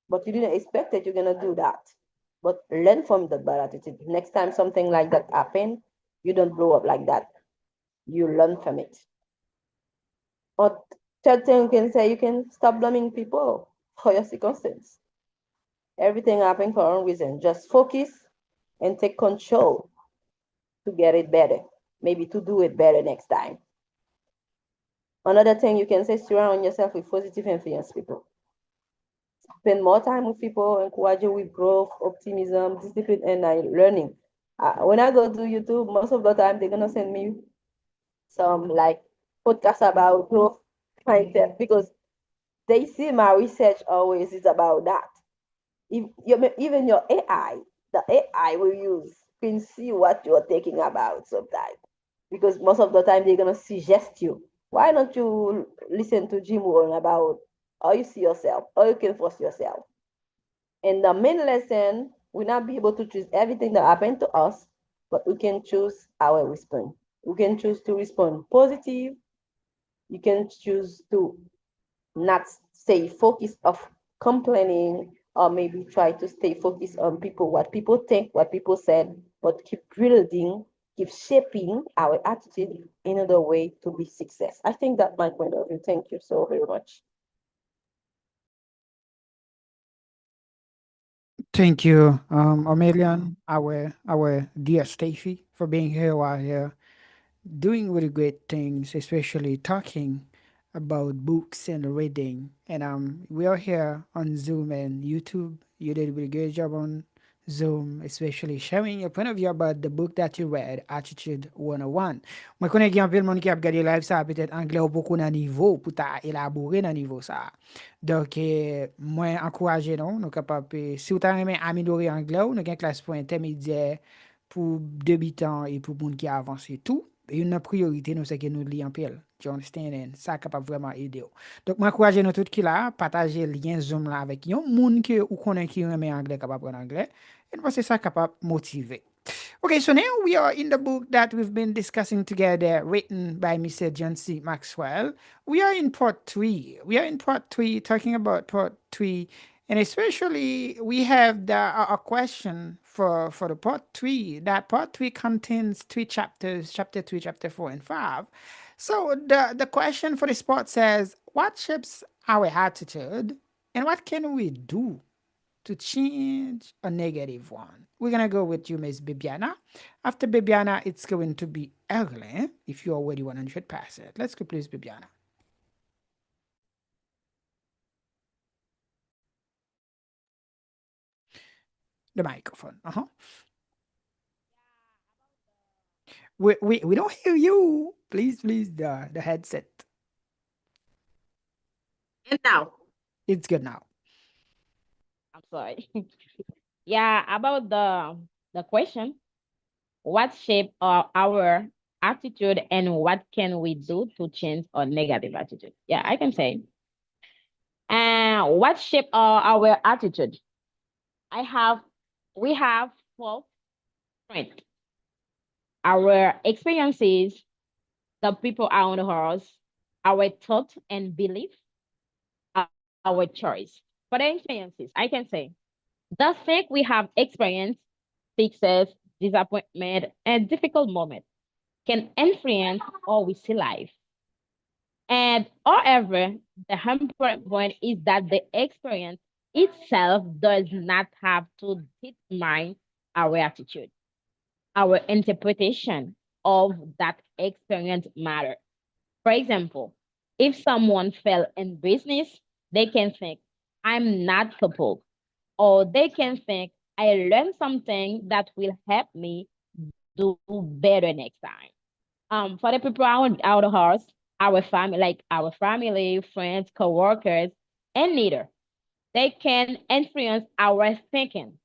but you didn't expect that you're gonna do that. But learn from the bad attitude. Next time something like that happen, you don't blow up like that. You learn from it. Or third thing you can say, you can stop blaming people for your circumstance. Everything happened for a reason. Just focus and take control to get it better. Maybe to do it better next time. Another thing you can say, surround yourself with positive influence people. Spend more time with people, encourage you with growth, optimism, discipline, and learning. When I go to YouTube, most of the time they're gonna send me some like podcasts about growth mindset because they see my research always is about that. If even your AI, the AI will use can see what you're thinking about sometimes because most of the time they're gonna suggest you. Why don't you listen to Jim Rohn about how you see yourself, how you can force yourself? And the main lesson, we not be able to choose everything that happened to us, but we can choose our response. We can choose to respond positive. You can choose to not stay focused of complaining, or maybe try to stay focused on people, what people think, what people said, but keep building, keep shaping our attitude in another way to be success. I think that my point of view. Thank you so very much. Thank you, Amelian, our dear Stacy, for being here while here, doing really great things, especially talking about books and reading. And we are here on Zoom and YouTube. You did a really great job on Zoom, especially sharing your point of view about the book that you read, Attitude 101. Moi, connais qu'il y a un peu de monde qui a regardé live, ça peut-être anglais ou beaucoup dans niveau pour ta élaborer dans niveau ça. Donc, moi, encourager non, nous capables, si vous avez améliorer anglais, nous avons une classe pour intermédiaire, pour débutants et pour monde qui a avancé tout. Une priorité, nous, c'est que nous lisons en pile. Tu understand? And ça capable vraiment aider. Donc, moi, encourager nous tous qui là, partager le lien Zoom là avec un monde qui ou connaît qui aime anglais, capable apprendre anglais. Et parce que ça capable motiver. Okay, so now we are in the book that we've been discussing together, written by Mr. John C. Maxwell. We are in part three. We are in part three, talking about part three, and especially we have a question for the part three. That part three contains three chapters: chapter three, chapter four, and five. So the question for this part says, "What shapes our attitude, and what can we do to change a negative one?" We're gonna go with you, Miss Bibiana. After Bibiana, it's going to be Evelyn. If you're already 100, pass it. Let's go, please, Bibiana. The microphone. Uh-huh. We don't hear you. Please, the headset. And now, It's good now. I'm sorry. Yeah, about the question, what shape our attitude and what can we do to change our negative attitude? Yeah, I can say. And what shape our attitude? I have, we have 12 strengths. Our experiences, the people around us, our thoughts and belief, our choice. For the experiences, I can say the thing we have experienced, success, disappointment, and difficult moments can influence how we see life. And however, the important point is that the experience itself does not have to determine our attitude. Our interpretation of that experience matter. For example, if someone fell in business, they can think, I'm not capable. Or they can think, I learned something that will help me do better next time. For the people out of house, our family, like our family, friends, co-workers, and leader, they can influence our thinking.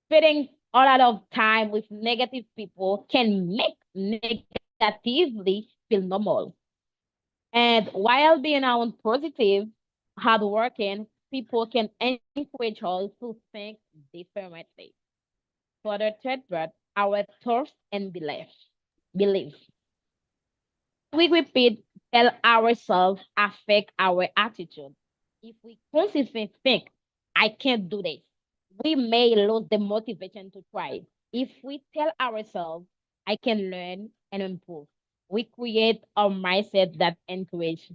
Spending a lot of time with negative people can make negatively feel normal. And while being around positive, hardworking people can encourage us to think differently. For the third part, our thoughts and beliefs. We repeat, tell ourselves affect our attitude. If we constantly think, I can't do this, we may lose the motivation to try. If we tell ourselves, I can learn and improve, we create a mindset that encourages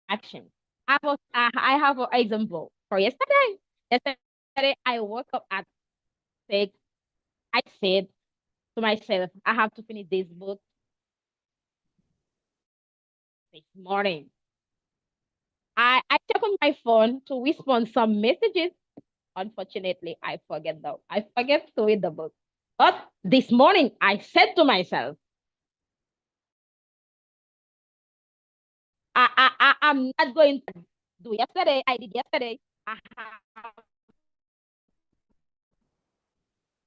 action. I have an example. For yesterday I woke up at 6. I said to myself, I have to finish this book this morning. I check on my phone to respond some messages. Unfortunately, I forget to read the book. But this morning I said to myself, I'm not going to do yesterday. I did yesterday. I have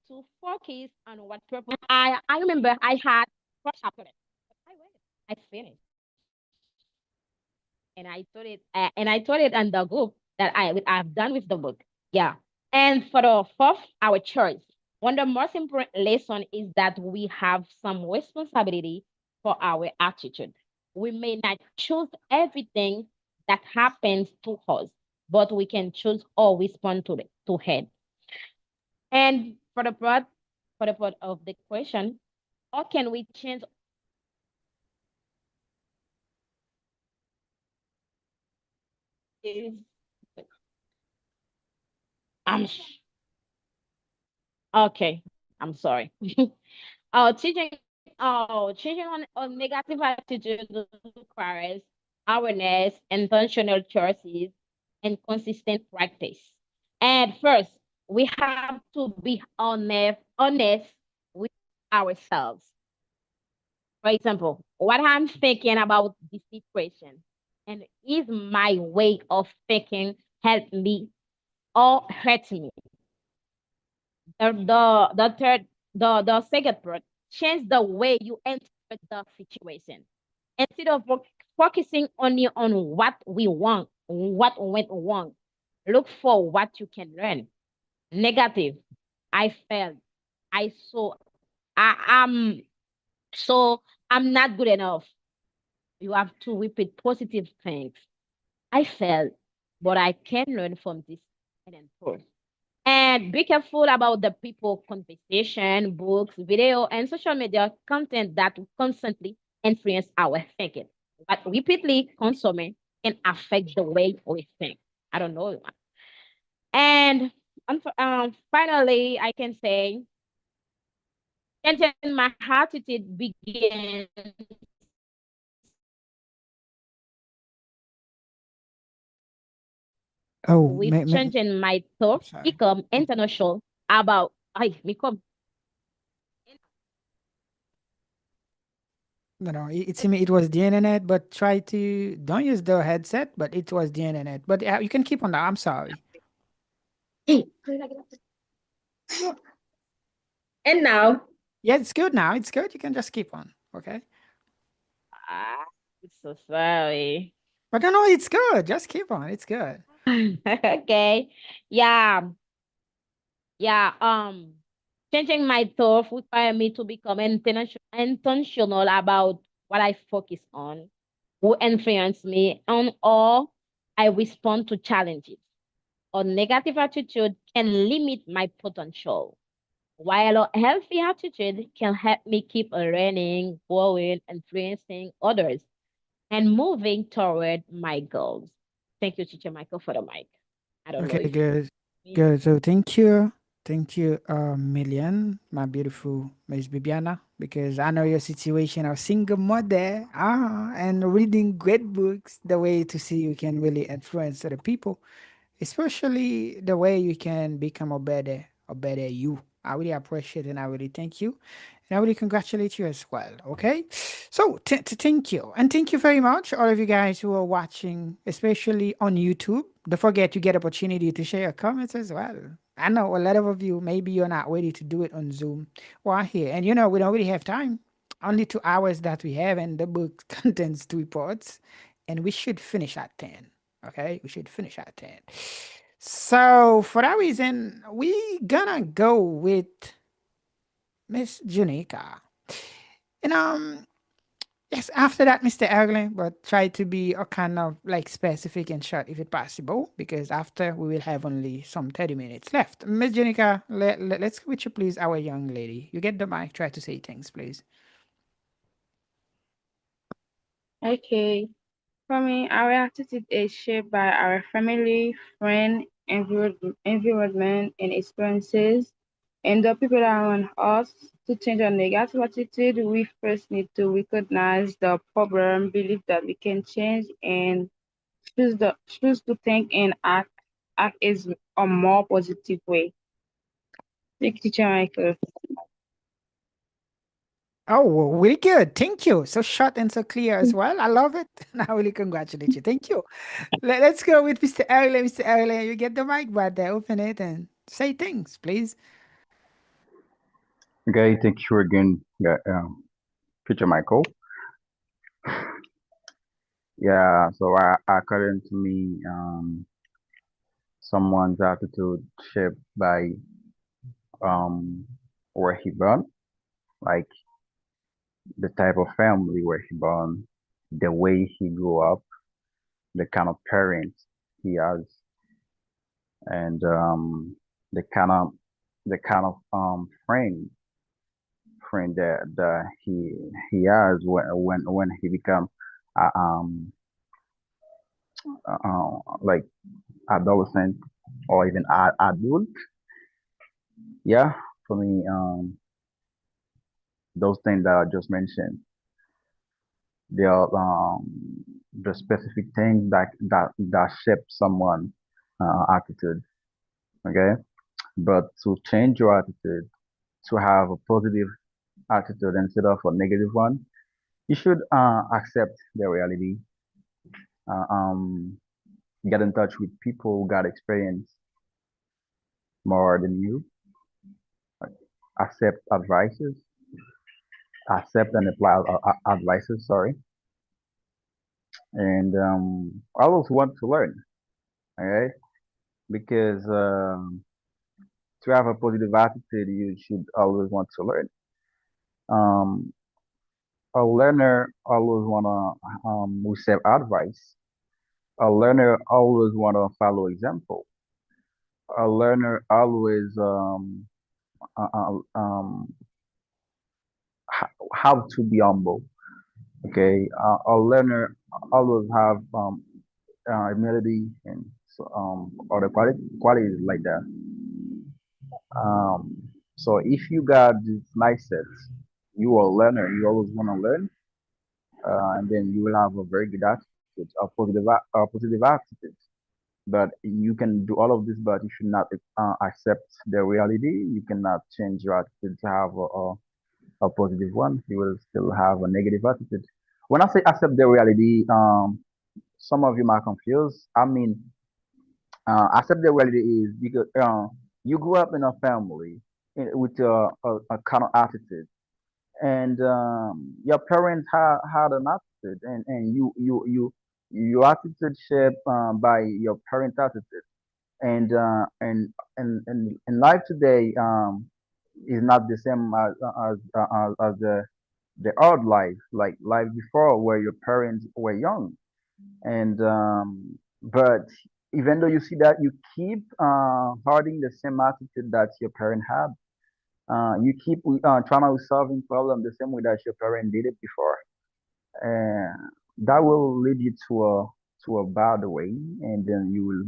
to focus on what purpose. I remember I had first chapter. I read it. I finished. and I told it in the group that I've done with the book. Yeah. And for the fourth, our choice. One of the most important lesson is that we have some responsibility for our attitude. We may not choose everything that happens to us, but we can choose or respond to it. And for the part of the question, how can we change is I'm okay. I'm sorry. Teaching on negative attitude requires awareness, intentional choices, and consistent practice. And first, we have to be honest with ourselves. For example, what I'm thinking about this situation, and is my way of thinking help me or hurt me? The third the second part, change the way you interpret the situation. Instead of focusing only on what we want, what went wrong, look for what you can learn. Negative, I failed. I saw I am so I'm not good enough. You have to repeat positive things. I failed, but I can learn from this and improve. And be careful about the people, conversation, books, video, and social media content that constantly influence our thinking. But repeatedly consuming can affect the way we think. I don't know. And finally, I can say changing my attitude begins Oh, with changing my I'm thought, sorry. become international about I become No, no, it seemed it was the internet, but try to don't use the headset, but it was the internet. But you can keep on that. I'm sorry. and now Yeah, it's good now. It's good. You can just keep on. Okay. ah, so sorry. But no, no, it's good. Just keep on. It's good. Okay. Yeah. Yeah. Changing my thought require me to become intentional about what I focus on, who influence me, and how I respond to challenges. A negative attitude can limit my potential, while a healthy attitude can help me keep learning, growing, influencing others, and moving toward my goals. Thank you, Teacher Michael, for the mic. I don't know Okay, if good. me. Good. So thank you. Thank you, Million, my beautiful Miss Bibiana, because I know your situation of single mother, and reading great books, the way to see you can really influence other people, especially the way you can become a better you. I really appreciate and I really thank you. And I really congratulate you as well. Okay. So thank you. And thank you very much, all of you guys who are watching, especially on YouTube. Don't forget you get opportunity to share your comments as well. I know a lot of you, maybe you're not ready to do it on Zoom or here. And we don't really have time. Only 2 hours that we have, and the book contains 2 parts. And we should finish at 10. Okay, we should finish at 10. So for that reason, we gonna go with Miss Junica. And yes, after that, Mr. Erling, but try to be a kind of like specific and short if it possible, because after we will have only some 30 minutes left. Miss Junica, let's go with you, please, our young lady. You get the mic, try to say things, please. Okay. For me, our attitude is shaped by our family, friend, environment, and experiences. And the people around us, to change our negative attitude, we first need to recognize the problem, believe that we can change, and choose to think and act is a more positive way. Thank you, Teacher Michael. Oh, well, really good. Thank you. So short and so clear as well. I love it. And I really congratulate you. Thank you. Let's go with Mr. Erle. Mr. Erle, you get the mic, but open it and say things, please. Okay, thank you again, Peter Michael. Yeah, so according to me, someone's attitude shaped by um where he born, like the type of family where he born, the way he grew up, the kind of parents he has, and the kind of the kind of friend that he has when he become uh, um like adolescent or even adult. Yeah, for me, those things that I just mentioned, they are the specific things that shape someone attitude. Okay, but to change your attitude, to have a positive attitude instead of a negative one, you should accept the reality. Uh, um, get in touch with people who got experience more than you. Accept advices. Accept and apply advices. Sorry, and always want to learn. All right, because to have a positive attitude, you should always want to learn. Um, a learner always wanna receive advice. A learner always wanna follow example. A learner always uh, uh, um, how to be humble. Okay, a learner always have humility and so, other qualities like that. Um, so if you got this mindset, you are a learner. You always want to learn, and then you will have a very good attitude, a positive attitude. But you can do all of this, but you should not accept the reality. You cannot change your attitude to have a positive one. You will still have a negative attitude. When I say accept the reality, some of you might confuse. I mean, accept the reality is because you grew up in a family with a kind of attitude, and your parents had an attitude, and your attitude shaped by your parent attitude, and and life today is not the same as the old life, like life before, where your parents were young, and but even though you see that, you keep holding the same attitude that your parent had. You keep trying to solving problem the same way that your parent did it before. That will lead you to a bad way, and then you will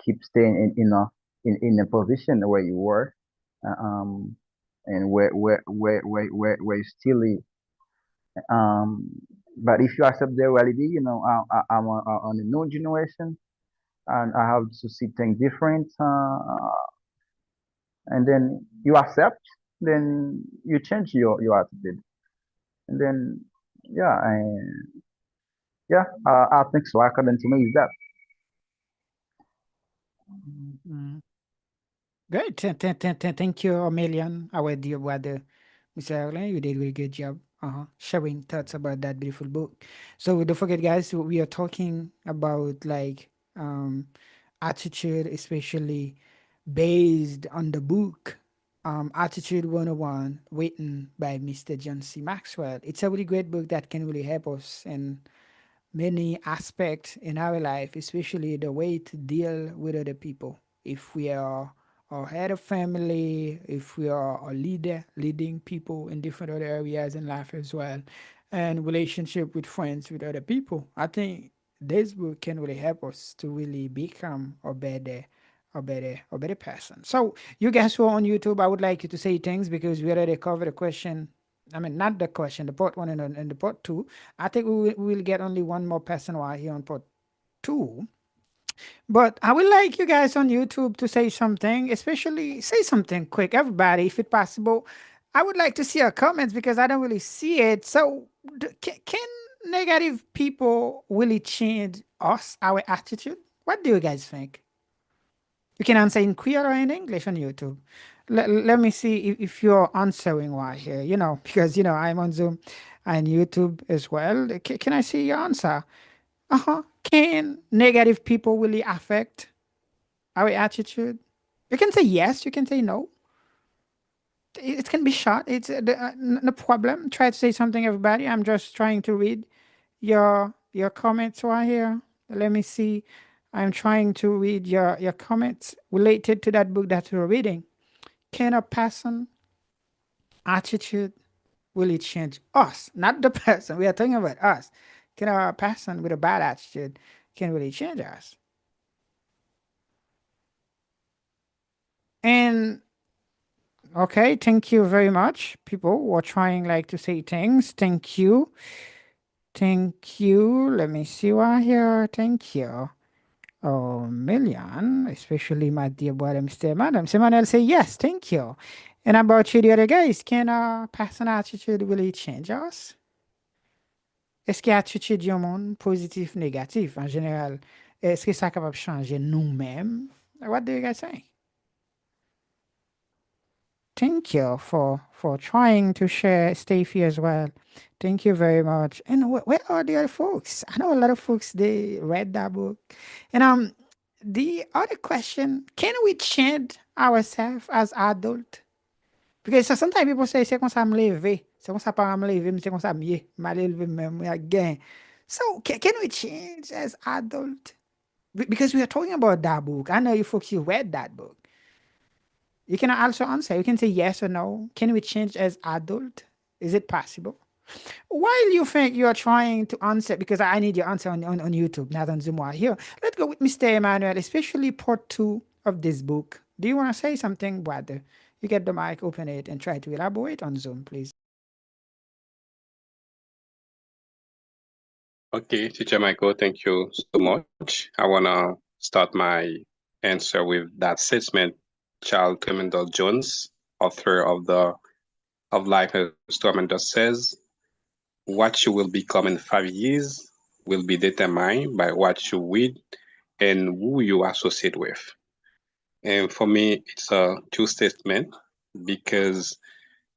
keep staying in a position where you were, uh, um, and where you still live. Um, but if you accept the reality, I'm on a new generation, and I have to see things different. And then you accept, then you change your attitude, and then yeah, yeah, I think so. According to me, is that. Mhm. Great. Thank you, Amelian, our dear brother, Mr. Erlen. You did a really good job sharing thoughts about that beautiful book. So don't forget, guys, we are talking about like attitude, especially based on the book Attitude 101, written by Mr. John C. Maxwell. It's a really great book that can really help us in many aspects in our life, especially the way to deal with other people. If we are a head of family, if we are a leader, leading people in different other areas in life as well, and relationship with friends, with other people, I think this book can really help us to really become a better person. So you guys who are on YouTube, I would like you to say things because we already covered the question. I mean, not the question, the part one and the part two. I think we will get only one more person while here on part two. But I would like you guys on YouTube to say something, especially say something quick, everybody, if it's possible. I would like to see your comments because I don't really see it. So, can negative people really change us, our attitude? What do you guys think? You can answer in Creole or in English on YouTube. Let me see if you're answering right here, because, I'm on Zoom. and YouTube as well. Can I see your answer? Can negative people really affect our attitude? You can say yes, you can say no. It can be short. It's no problem. Try to say something, everybody. I'm just trying to read your comments right here. Let me see. I'm trying to read your comments related to that book that you're reading. Can a person attitude really change us? Not the person. We are talking about us. Can a person with a bad attitude can really change us? And okay, thank you very much. People were trying like to say things. Thank you. Thank you. Let me see right here. Thank you. Oh, million, especially my dear brother, Mr. Madam. Someone else say yes, thank you. And about you, the other guys, can person attitude really change us? Est-ce que l'attitude du monde, positif, négatif, en général, est-ce que ça est capable de changer nous-mêmes? What do you guys say? Thank you for trying to share Steffi as well. Thank you very much. And where are the other folks? I know a lot of folks they read that book. And the other question, can we change ourselves as adult? Because so sometimes people say c'est comme ça me lever, c'est comme ça pas me lever, mais c'est comme ça mieux, mal lever même again. So can we change as adult? Because we are talking about that book. I know you folks you read that book. You can also answer. You can say yes or no. Can we change as adult? Is it possible? While you think you are trying to answer, because I need your answer on YouTube, not on Zoom while here. Let's go with Mr. Emmanuel, especially part two of this book. Do you want to say something, brother? You get the mic, open it, and try to elaborate on Zoom, please. Okay, Teacher Michael, thank you so much. I wanna start my answer with that statement. Charles Tremendal Jones, author of the of Life as Tormentor, says, "What you will become in 5 years will be determined by what you read and who you associate with." And for me, it's a true statement because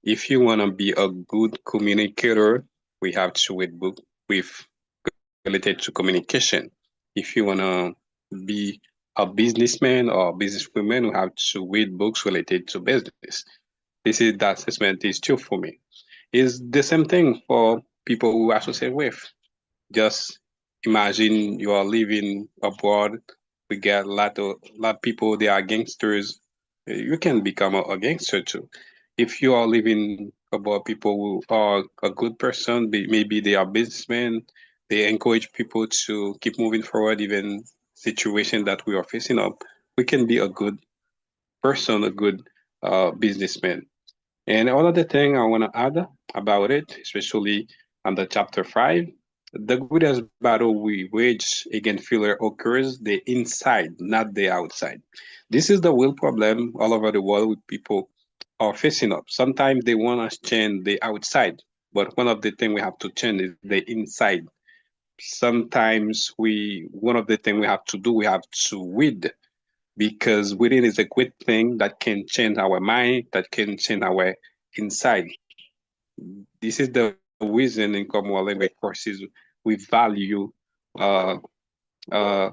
if you want to be a good communicator, we have to read book with related to communication. If you want to be a businessman or businesswoman, we have to read books related to business. This is that assessment is true for me. It's the same thing for people who associate with. Just imagine you are living abroad. We get a lot of people. They are gangsters. You can become a gangster too. If you are living abroad, people who are a good person, maybe they are businessmen. They encourage people to keep moving forward, even situation that we are facing up. We can be a good person, a good businessman. And another thing I want to add about it, especially on the chapter 5, the greatest battle we wage against failure occurs the inside, not the outside. This is the real problem all over the world with people are facing up. Sometimes they want to change the outside, but one of the things we have to change is the inside. Sometimes one of the things we have to do, we have to read because reading is a great thing that can change our mind, that can change our inside. This is the reason in common language courses we value uh,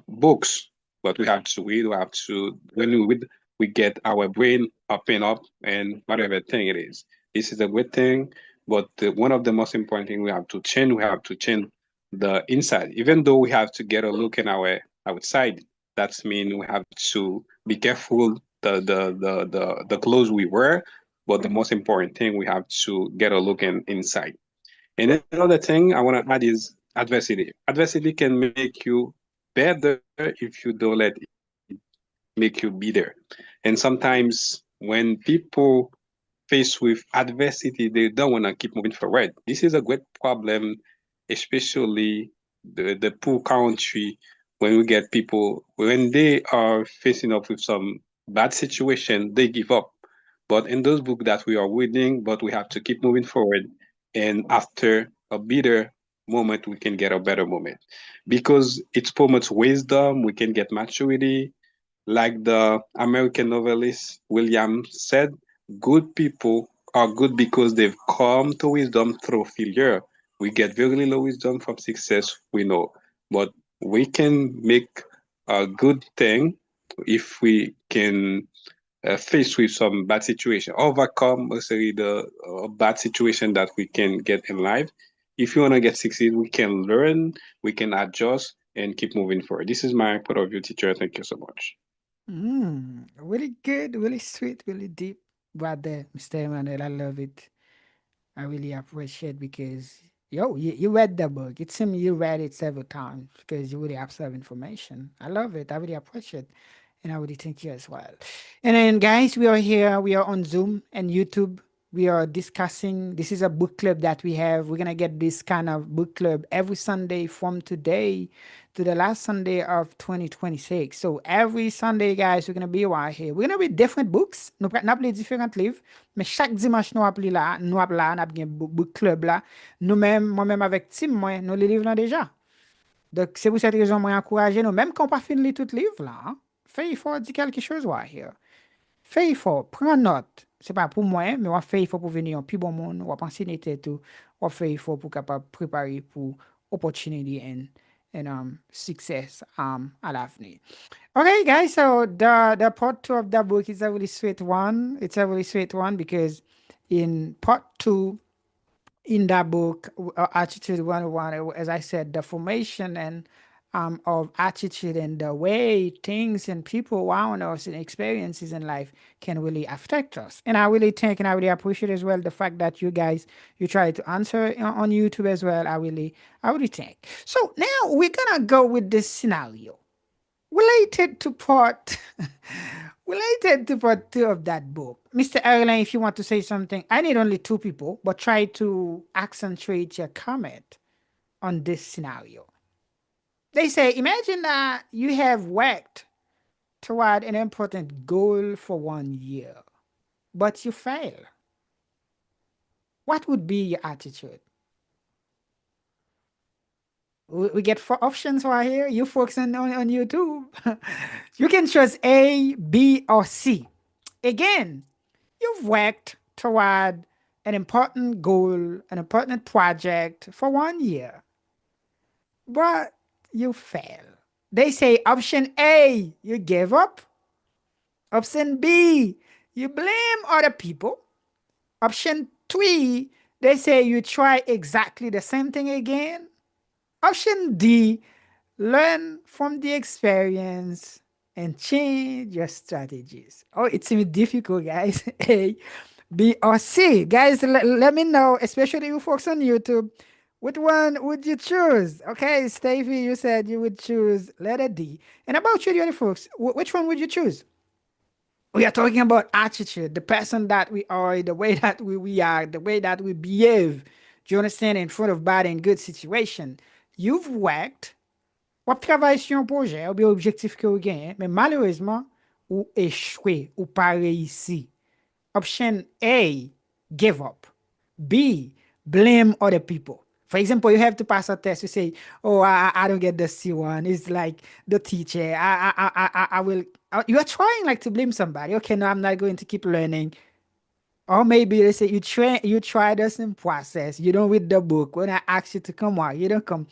books, but we have to read. We have to when we read, we get our brain up and up, and whatever thing it is. This is a good thing, but one of the most important thing we have to change. We have to change the inside. Even though we have to get a look in our outside, that's mean we have to be careful the clothes we wear. But the most important thing we have to get a look inside. And another thing I want to add is adversity. Adversity can make you better if you don't let it make you be there. And sometimes when people faced with adversity, they don't want to keep moving forward. This is a great problem, especially the poor country when we get people when they are facing up with some bad situation, they give up. But in those books that we are reading, but we have to keep moving forward. And after a bitter moment, we can get a better moment. Because it promotes wisdom, we can get maturity. Like the American novelist William said, good people are good because they've come to wisdom through failure. We get very little wisdom from success, we know, but we can make a good thing if we can face with some bad situation, overcome necessarily the bad situation that we can get in life. If you want to get succeed, we can learn, we can adjust, and keep moving forward. This is my point of view, teacher. Thank you so much. Really good, really sweet, really deep. Right there, Mr. Emmanuel. I love it. I really appreciate because you read the book. It seems you read it several times because you really absorb information. I love it. I really appreciate, and I really thank you as well. And then, guys, we are here. We are on Zoom and YouTube. We are discussing. This is a book club that we have. We're gonna get this kind of book club every Sunday from today to the last Sunday of 2026. So every Sunday, guys, we're gonna be right here. We're gonna read different books. Nous prenons les différents livres, mais chaque dimanche nous appelons là, nous appelons là, nous avons un book club là. Nous-mêmes, moi-même avec Tim, moi, nous les livres là déjà. Donc c'est pour cette raison moi encourager nous, même quand on pas fini tout livre là, hein, fais effort dire quelque chose right here. Fais effort, prends note. C'est pas pour moi, mais on fait effort pour venir en plus bon monde, on penser n'était tout, on fait effort pour capable préparer pour opportunity and success à l'avenir. Okay, guys, so the part two of the book is a really sweet one. It's a really sweet one because in part two in that book, Attitude 101, as I said, the formation and of attitude and the way things and people around us and experiences in life can really affect us. And I really think and I really appreciate as well the fact that you guys you try to answer on YouTube as well. I really think. So now we're gonna go with this scenario related to part related to part two of that book. Mr. Erlen, if you want to say something, I need only two people, but try to accentuate your comment on this scenario. They say, imagine that you have worked toward an important goal for 1 year, but you fail. What would be your attitude? We get four options right here. You folks on YouTube. You can choose A, B, or C. Again, you've worked toward an important goal, an important project for 1 year, but you fail. They say option A, you gave up. Option B, you blame other people. Option 3, they say you try exactly the same thing again. Option D, learn from the experience and change your strategies. Oh, it seems difficult, guys. A, B, or C. Guys, let me know, especially you folks on YouTube, which one would you choose? Okay, Stevie, you said you would choose letter D. And about you, the other folks, which one would you choose? We are talking about attitude, the person that we are, the way that we are, the way that we behave. Do you understand? In front of bad and good situation. You've worked, ou travaille sur un projet, ou bien objectif que vous gagnez, mais malheureusement, ou échoué, ou pas réussi. Option A, give up. B, blame other people. For example, you have to pass a test. You say, "Oh, I don't get the C1." It's like the teacher. I will. You are trying like to blame somebody. Okay, no, I'm not going to keep learning. Or maybe they say you try the same process. You don't read the book. When I ask you to come out, you don't come.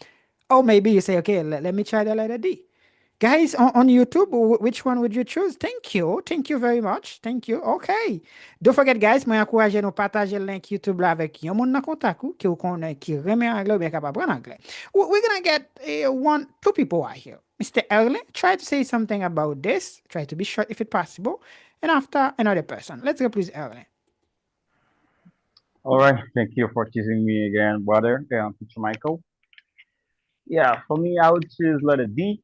Or maybe you say, okay, let me try the letter D. Guys, on YouTube, which one would you choose? Thank you. Thank you very much. Thank you. Okay. Don't forget, guys, moi encourager nous partager le link YouTube là avec yon moun nan contact ou qui ou connaît qui remet anglais ou bien capable en anglais. We're gonna get two people out here. Mr. Erle, try to say something about this. Try to be short if it's possible. And after another person. Let's go, please, Erle. All right, thank you for choosing me again, brother, Teacher Michael. Yeah, for me, I would choose letter D.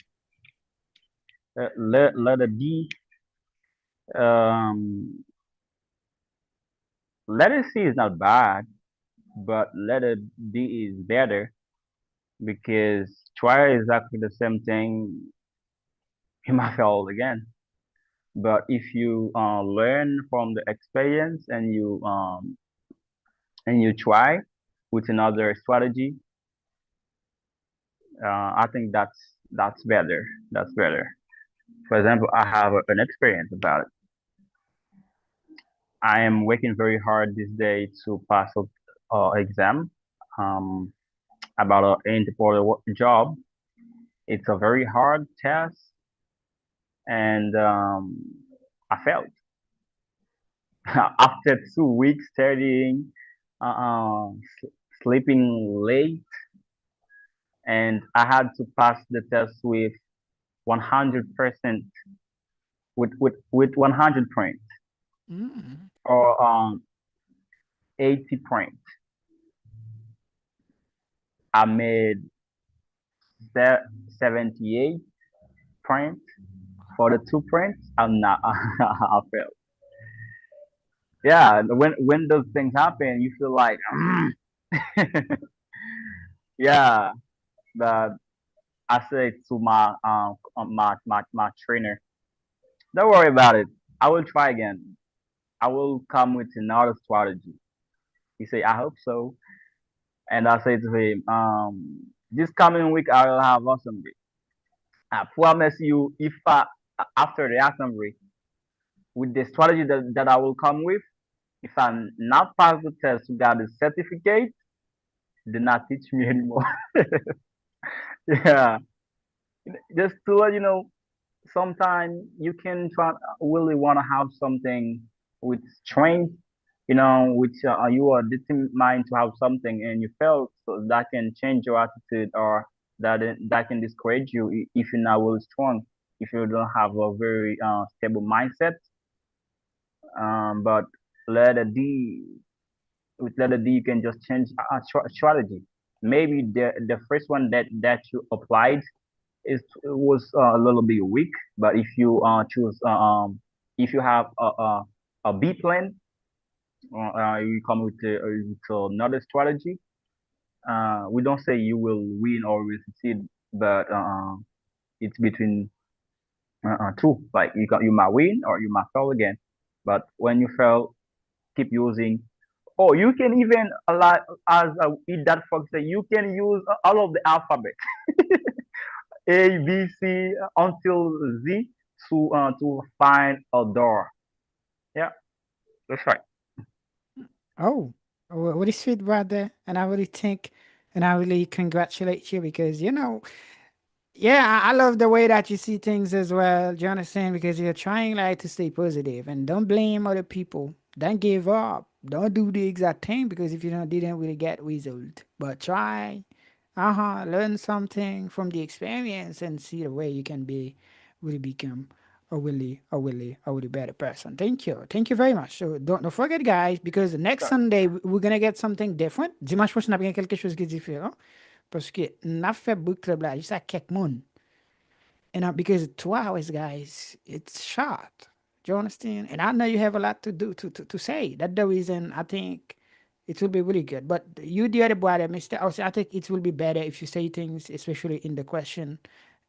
Letter D. Um, letter C is not bad, but letter D is better because try exactly the same thing, you might fail again. But if you learn from the experience and you try with another strategy, I think that's better. That's better. For example, I have an experience about it. I am working very hard this day to pass a exam. Um, about an interpreter job. It's a very hard test, and I failed. After 2 weeks studying, sleeping late, and I had to pass the test with 100%, with 100 points, Mm. or 80 points. I made 78 points for the 2 points. I'm not. I failed. Yeah, when those things happen, you feel like, yeah. But I said to my trainer, don't worry about it. I will try again. I will come with another strategy. He said, I hope so. And I said to him, this coming week I will have assembly. I promise you, if after the assembly, with the strategy that I will come with, if I not pass the test to get the certificate, do not teach me anymore. Yeah, just to let you know, sometimes you can try really want to have something with strength, which you are determined to have something and you fail, so that can change your attitude, or that can discourage you if you're not really strong, if you don't have a very stable mindset. But letter D, with letter D, you can just change a strategy. Maybe the first one that you applied it was a little bit weak, but if you choose if you have a B plan, you come with another strategy. We don't say you will win or will succeed, but it's between two. Like you might win or you might fail again. But when you fail, keep using. Or you can even as in that fox say you can use all of the alphabet. A, B, C until Z to find a door. Yeah, that's right. Oh, what is sweet, brother? And I really think, and I really congratulate you because yeah, I love the way that you see things as well. Do you understand? Because you're trying like to stay positive and don't blame other people. Don't give up. Don't do the exact thing because if you don't didn't really get result. But try. Learn something from the experience and see the way you can be really become a really better person. Thank you. Thank you very much. So don't forget guys, because next Sure. Sunday we're gonna get something different. Dimanche prochain, on a bien quelque chose qui est différent. Parce que n'a fait book club là, juste à quelques monde. And because 2 hours, guys, it's short. Do you understand? And I know you have a lot to do to say. That's the reason I think it will be really good. But you, the other brother, Mr. Also, I think it will be better if you say things, especially in the question,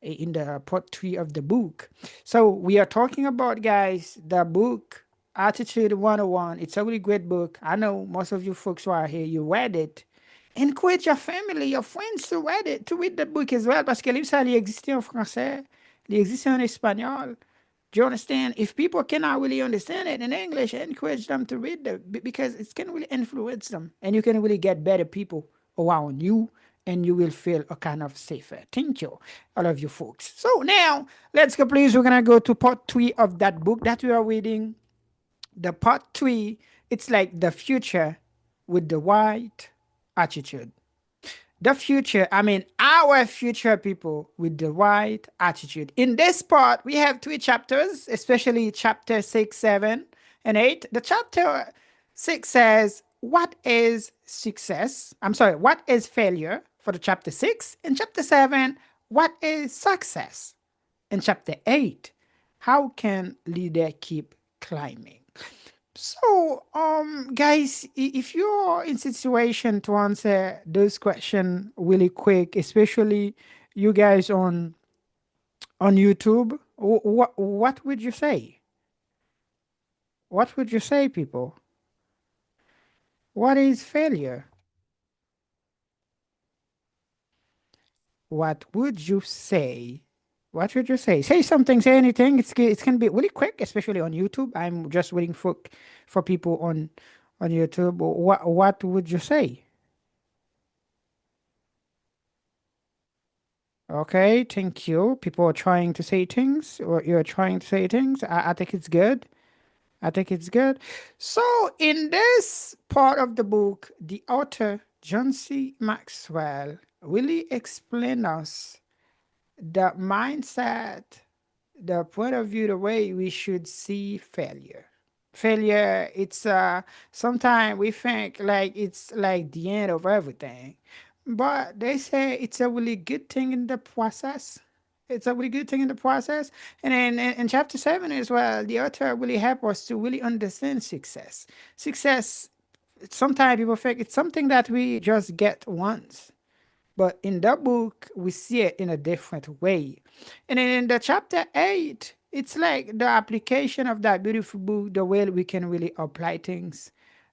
in the part 3 of the book. So we are talking about, guys, the book Attitude 101. It's a really great book. I know most of you folks who are here, you read it. Encourage your family, your friends to read it, to read the book as well, parce que le livre, ça, il existe en français, il existe en espagnol. Do you understand? If people cannot really understand it in English, encourage them to read it because it can really influence them and you can really get better people around you and you will feel a kind of safer. Thank you, all of you folks. So now, let's go, please. We're going to go to part 3 of that book that we are reading. The part 3, it's like the future with the white attitude. The future, I mean, our future people with the right attitude. In this part, we have 3 chapters, especially chapter 6, 7, and 8. The chapter 6 says, what is success? I'm sorry, what is failure for the chapter 6? And chapter 7, what is success? In chapter 8, how can leader keep climbing? So, guys, if you're in situation to answer those questions really quick, especially you guys on YouTube, what would you say? What would you say, people? What is failure? What would you say? What would you say? Say something. Say anything. It's can be really quick, especially on YouTube. I'm just waiting for people on YouTube. What would you say? Okay, thank you. People are trying to say things, or you're trying to say things. I think it's good. I think it's good. So, in this part of the book, the author, John C. Maxwell, really explain us the mindset, the point of view, the way we should see failure. Failure, it's sometimes we think like it's like the end of everything, but they say it's a really good thing in the process. It's a really good thing in the process. And then in chapter 7 as well, the author really help us to really understand success. Success, sometimes people think it's something that we just get once, but in the book, we see it in a different way. And then in the chapter 8, it's like the application of that beautiful book, the way we can really apply things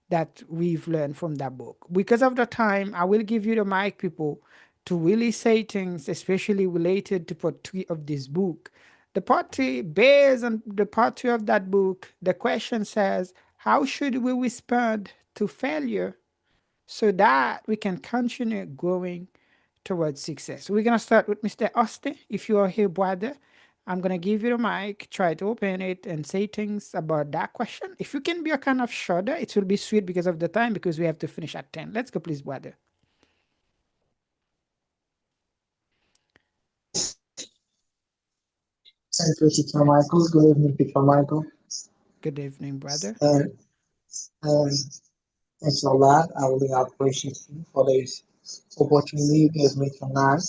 that we've learned from that book. Because of the time, I will give you the mic, people, to really say things, especially related to part 3 of this book. The part 3, based on the part 2 of that book, the question says, how should we respond to failure so that we can continue growing towards success? We're gonna start with Mr. Austin. If you are here, brother, I'm gonna give you the mic. Try to open it and say things about that question. If you can be a kind of shorter, it will be sweet because of the time, because we have to finish at 10. Let's go, please, brother. Thank you, Teacher Michael. Good evening, Teacher Michael. Good evening, brother. And thanks a lot. I really appreciate you for this opportunity you gave me tonight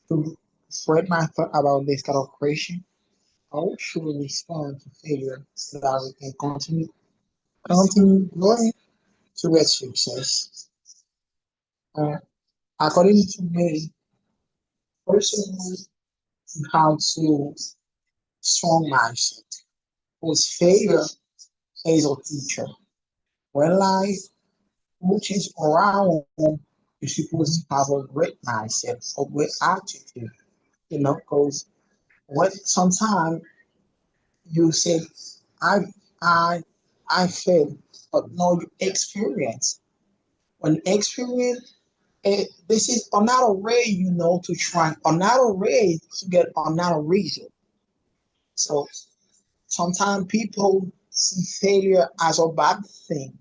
to spread my thought about this kind of question. How should we respond to failure so that we can continue growing towards success? Uh, According to me, personally, you have to strong mindset because failure is a teacher. When life pushes around, you're supposed to have a great mindset, a great attitude, because when sometimes you say, I, I, I failed, but no, you experience. When experience, this is another way, to try another way to get another result. So sometimes people see failure as a bad thing,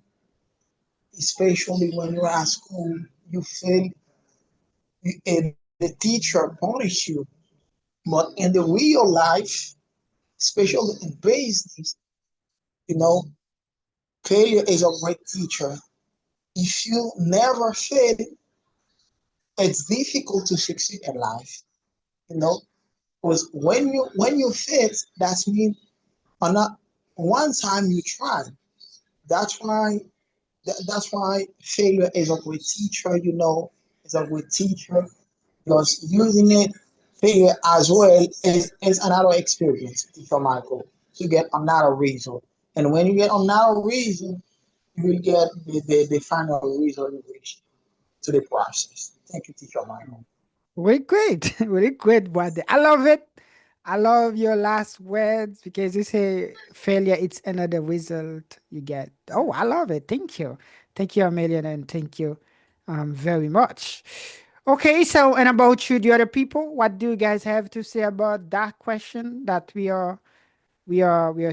especially when you're at school, you fail, the teacher punish you. But in the real life, especially in business, you know, failure is a great teacher. If you never fail, it's difficult to succeed in life. You know, because when you fail, that means not one time you try. That's why that's why failure is a great teacher. Is a great teacher because using it failure as well is another experience, Teacher Michael, to get another result. And when you get another result, you will get the final result you reach to the process. Thank you, Teacher Michael. Really great. Really great, brother. I love it. I love your last words because you say failure, it's another result you get. Oh, I love it. Thank you. Thank you, Amelia, and thank you very much. Okay, so and about you, the other people, what do you guys have to say about that question that we are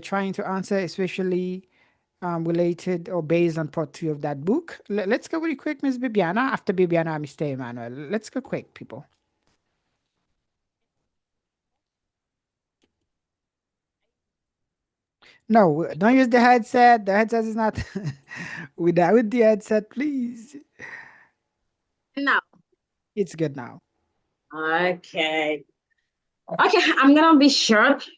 trying to answer, especially related or based on part 2 of that book? Let's go really quick, Miss Bibiana. After Bibiana, Mr. Emmanuel. Let's go quick, people. No, don't use the headset. The headset is not without the headset, please. Now, It's good now. okay. Okay, I'm gonna be short.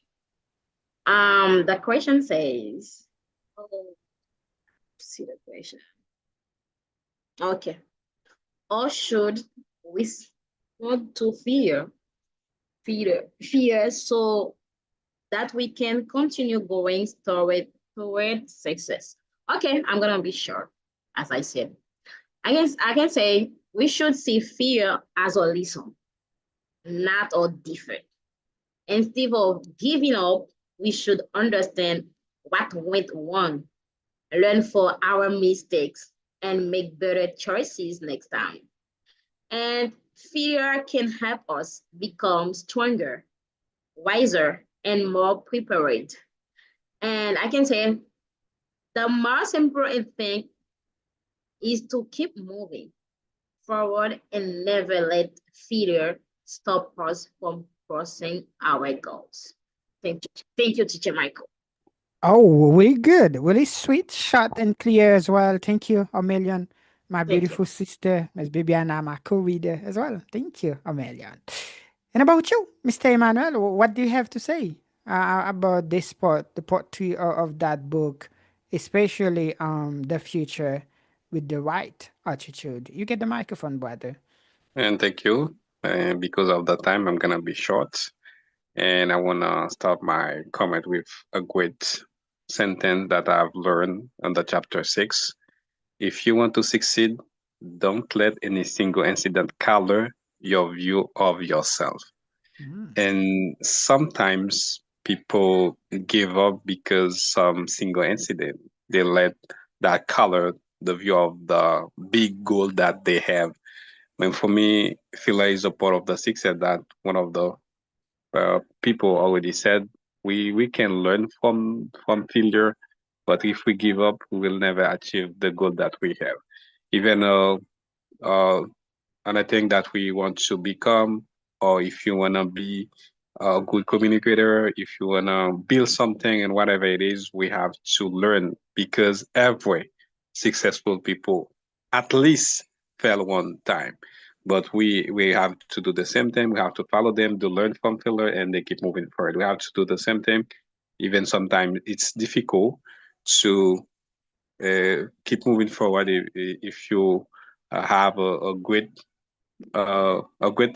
The question says, oh, see the question. Okay. Or should we respond to fear, so that we can continue going toward success? Okay, I'm gonna be short, as I said. I can say we should see fear as a lesson, not a defeat. Instead of giving up, we should understand what went wrong, learn from our mistakes, and make better choices next time. And Failure can help us become stronger, wiser, and more prepared. And I can say the most important thing is to keep moving forward and never let failure stop us from crossing our goals. Thank you, Teacher Michael. Oh, really good. Really sweet, short, and clear as well. Thank you, Amelian, my Thank you. beautiful sister, Miss Bibiana, my co-reader as well. Thank you, Amelian. And about you, Mr. Emmanuel, what do you have to say about this part, the part three of that book, especially the future with the right attitude? You get the microphone, brother. And thank you. And because of the time, I'm gonna be short. And I wanna start my comment with a great sentence that I've learned under chapter 6. If you want to succeed, don't let any single incident color your view of yourself. Mm. And sometimes people give up because some single incident, they let that color the view of the big goal that they have. And for me, failure is a part of the success that one of the people already said. We can learn from failure, but if we give up, we will never achieve the goal that we have. Even uh, anything that we want to become, or if you want to be a good communicator, if you want to build something and whatever it is, we have to learn because every successful people at least fail one time. But we have to do the same thing. We have to follow them, to learn from failure, and they keep moving forward. We have to do the same thing. Even sometimes it's difficult to keep moving forward if you have a great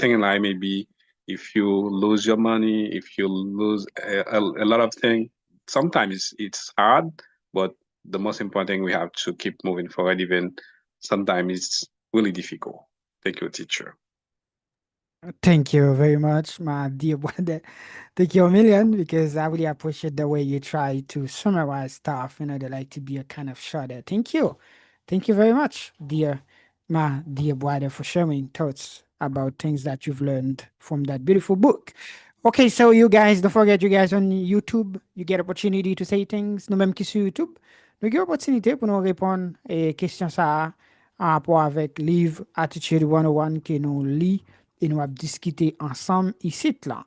thing in life. Maybe if you lose your money, if you lose a lot of things, sometimes it's hard, but the most important thing, we have to keep moving forward, even sometimes it's really difficult. Thank you, teacher. Thank you very much, my dear brother. Thank you a million because I really appreciate the way you try to summarize stuff. You know, they like to be a kind of shorter. Thank you. Thank you very much, dear, my dear brother, for sharing thoughts about things that you've learned from that beautiful book. Okay, so you guys, don't forget, you guys on YouTube, you get opportunity to say things. Nous même qui sur YouTube, nous avons opportunité pour nous répondre aux questions ça en rapport avec livre Attitude 101 que nous lit et nous avons discuté ensemble ici là.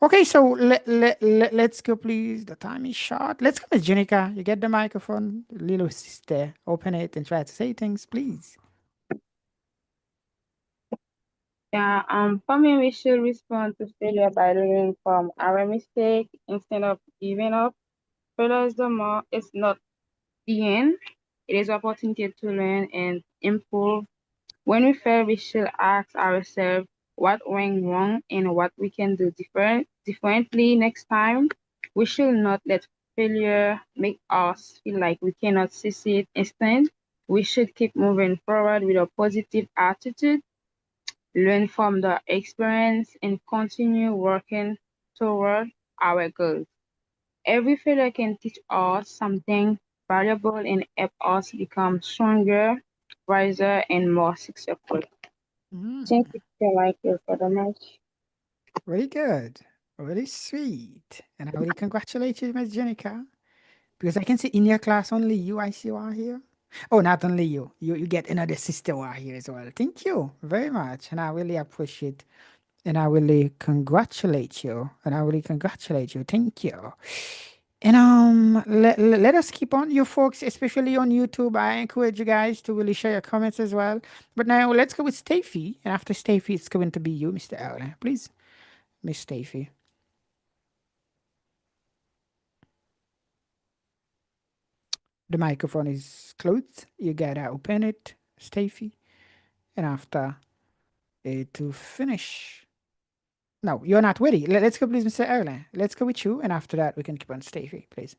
Okay, so let's go, please. The time is short. Let's go, Miss Jenica. You get the microphone, little sister. Open it and try to say things, please. Yeah, for me, we should respond to failure by learning from our mistake instead of giving up. Failure is it's not the end. It is opportunity to learn and improve. When we fail, we should ask ourselves what went wrong and what we can do differently next time. We should not let failure make us feel like we cannot succeed. Instead, we should keep moving forward with a positive attitude, learn from the experience, and continue working toward our goals. Every failure can teach us something valuable and help us become stronger, wiser, and more successful. Thank Mm, you, Mr. Michael, for the match. very good. Very sweet. And I really congratulate you, Miss Jenica. Because I can see in your class only you, I see, are here. Oh, not only you. You get another sister who are here as well. Thank you very much. And I really appreciate and I really congratulate you. And I really congratulate you. Thank you. And let us keep on, you folks, especially on YouTube. I encourage you guys to really share your comments as well. But now let's go with Steffi. And after Steffi, it's going to be you, Mr. Aaron. Please, Miss Steffi. The microphone is closed. You gotta open it, Steffi. And after to finish. No, you're not ready. Let's go, please, Mr. Erlen. Let's go with you. And after that, we can keep on Steffi, please.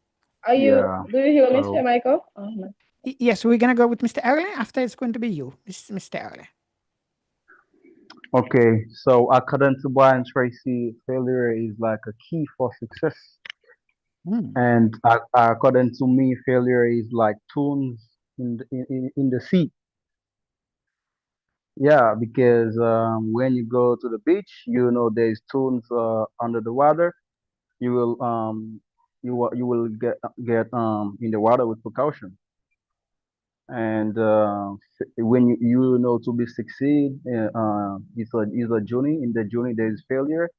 Yeah. Do you hear me, Mr. So Michael? Oh, no. Yes, we're gonna go with Mr. Erlen. After it's going to be you, Mr. Erlen. okay. So according to Brian Tracy, failure is like a key for success. Mm. And according to me, failure is like tunes in the sea. Yeah, because when you go to the beach, you know there's tunes under the water. You will you will get in the water with precaution. And when you know to be succeed, it's a journey. In the journey, there is failure,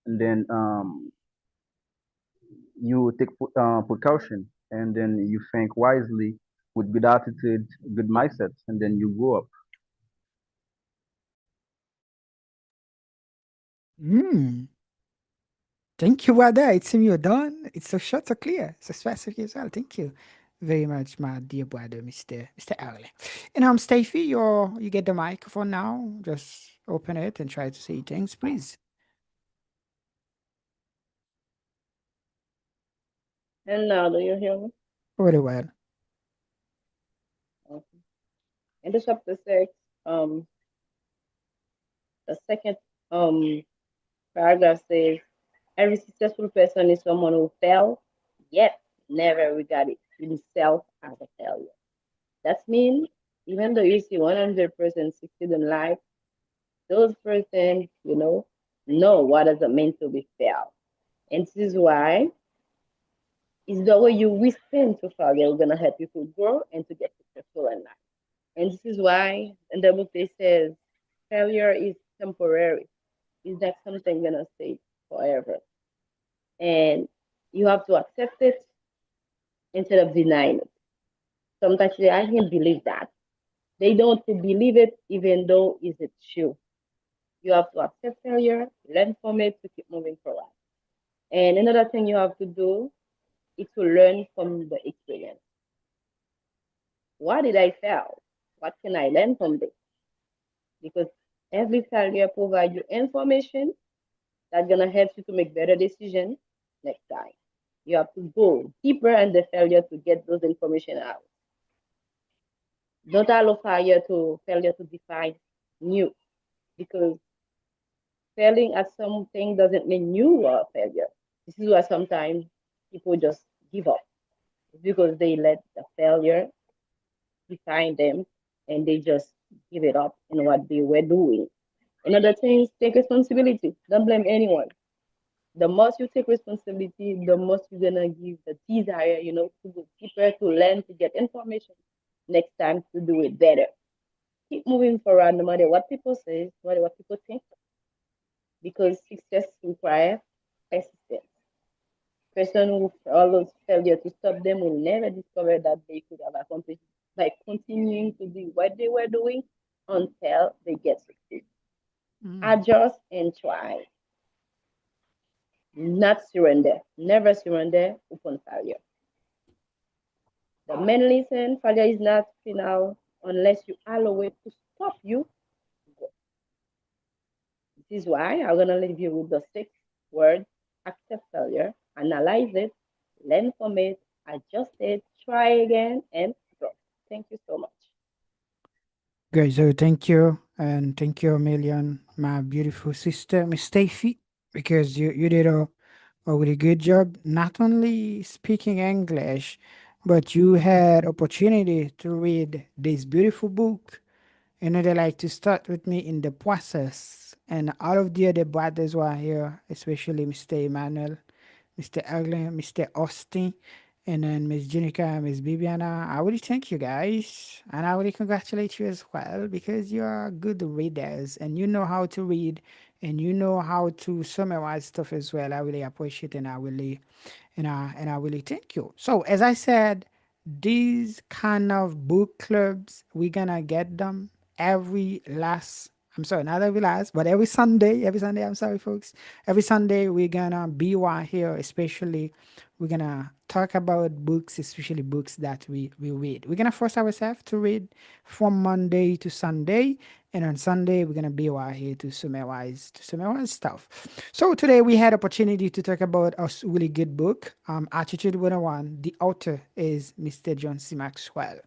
and then you take precaution, and then you think wisely with good attitude, good mindset, and then you grow up. Hmm. Thank you, brother. It seems you're done. It's so short, so clear, so specific as well. Thank you very much, my dear brother, Mr. Early. And Steffi, you get the microphone now. Just open it and try to say things, please. And now, do you hear me? Very well. Okay. In the chapter 6, um, the second paragraph says, every successful person is someone who failed, yet never regarded himself as a failure. That means even though you see 100% succeed in life, those person, know what does it mean to be failed. And this is why it's the way you respond to failure is gonna help you to grow and to get successful in life. And this is why in the book they says failure is temporary. It's not something gonna stay forever. And you have to accept it instead of denying it. Sometimes they I can't believe that. They don't believe it even though is it true. You have to accept failure, learn from it to keep moving forward. And another thing you have to do is to learn from the experience. Why did I fail? What can I learn from this? Because every failure provides you information that's gonna help you to make better decisions next time. You have to go deeper in the failure to get those information out. Don't allow failure to define you because failing at something doesn't mean you are a failure. This is why sometimes people just give up because they let the failure define them and they just give it up in what they were doing. Another thing is take responsibility. Don't blame anyone. The most you take responsibility, the most you're gonna give the desire, to go deeper, to learn, to get information next time to do it better. Keep moving forward no matter what people say, no matter what people think, because success requires persistence. Person who allows failure to stop them will never discover that they could have accomplished by continuing to do what they were doing until they get succeed. Mm. Adjust and try, not surrender. Never surrender upon failure. The main lesson, failure is not final unless you allow it to stop you. This is why I'm gonna leave you with the six words: accept failure, analyze it, learn from it, adjust it, try again, and grow. Thank you so much. Great. So thank you. And thank you a million, my beautiful sister, Miss Steffi, because you did a really good job, not only speaking English, but you had opportunity to read this beautiful book. They like to start with me in the process. And all of the other brothers who are here, especially Mr. Emmanuel, Mr. Aglen, Mr. Austin, and then Miss Jenica, Miss Bibiana. I really thank you guys. And I really congratulate you as well because you are good readers and you know how to read and you know how to summarize stuff as well. I really appreciate it and I really thank you. So as I said, these kind of book clubs, we're gonna get them every last I'm sorry, not every last, but every Sunday, I'm sorry folks. Every Sunday we're gonna be right here, especially we're gonna talk about books, especially books that we read. We're gonna force ourselves to read from Monday to Sunday, and on Sunday we're gonna be right here to summarize stuff. So today we had opportunity to talk about a really good book, Attitude 101. The author is Mr. John C. Maxwell.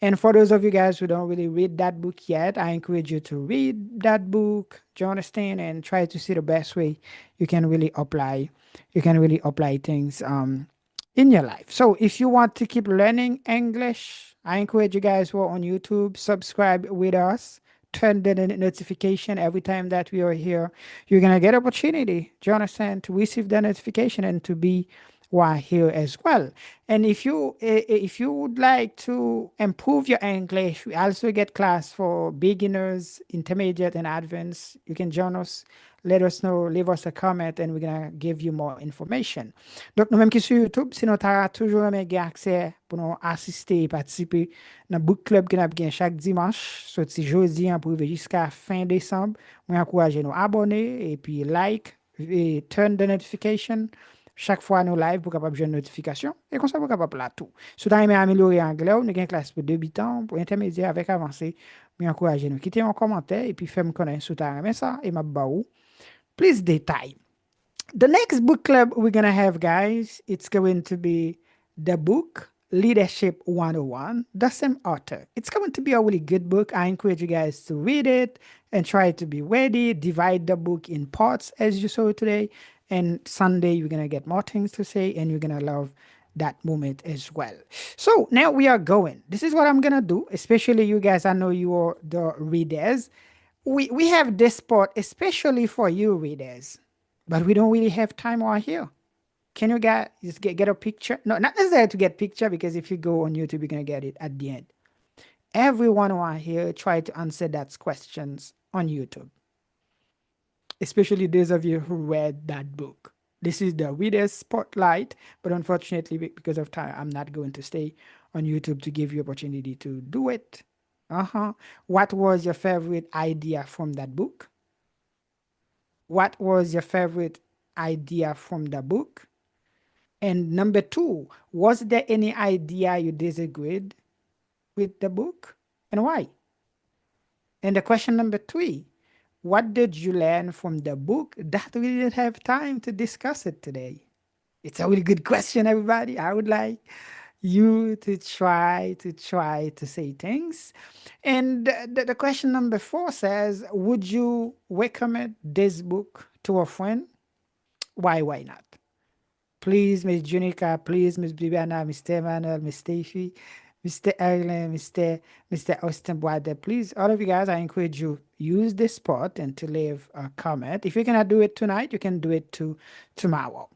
And for those of you guys who don't really read that book yet, I encourage you to read that book, to understand, and try to see the best way you can really apply. You can really apply things in your life. So if you want to keep learning English, I encourage you guys who are on YouTube, subscribe with us turn the notification every time that we are here. You're gonna get opportunity, do you understand, to receive the notification and to be why here as well. And if you would like to improve your English, we also get class for beginners, intermediate, and advanced. You can join us. Let us know, leave us a comment, and we're gonna give you more information. Donc, nous-mêmes qui sur YouTube, sinon tu as toujours aimé accès pour nous assister et participer dans le book club que nous avons chaque dimanche, sorti jeudi en privé jusqu'à fin décembre. Moi, encourage nous abonner et puis like et turn the notification chaque fois nous live pour capable une notification et comme ça vous capable là tout. Si vous avez améliorer anglais, nous avons une classe pour débutants, pour intermédiaire avec avancé. Moi, encourage nous quitter un commentaire et puis faites-moi connaître si vous avez aimé ça et m'a baou. Please détail. The next book club we're going to have, guys, it's going to be the book Leadership 101, the same author. It's going to be a really good book. I encourage you guys to read it and try to be ready. Divide the book in parts as you saw today. And Sunday, you're going to get more things to say and you're going to love that moment as well. So now we are going. This is what I'm going to do, especially you guys. I know you are the readers. We have this part, especially for you readers. But we don't really have time out here. Can you guys just get a picture? No, not necessarily to get picture, because if you go on YouTube, you're gonna get it at the end. Everyone out here try to answer that questions on YouTube. Especially those of you who read that book. This is the reader's spotlight, but unfortunately, because of time, I'm not going to stay on YouTube to give you opportunity to do it. What was your favorite idea from that book? What was your favorite idea from the book? And number two, was there any idea you disagreed with the book and why? And the question number three, what did you learn from the book that we didn't have time to discuss it today? It's a really good question, everybody. I would like you to try to say things. And the question number four says, would you recommend this book to a friend? Why not? Please, Miss Junica, please, Miss Bibiana, Mr. Emmanuel, Miss Stacey, Mr. Erlen, Mr. Austin Boade, please, all of you guys, I encourage you, use this spot and to leave a comment. If you cannot do it tonight, you can do it tomorrow.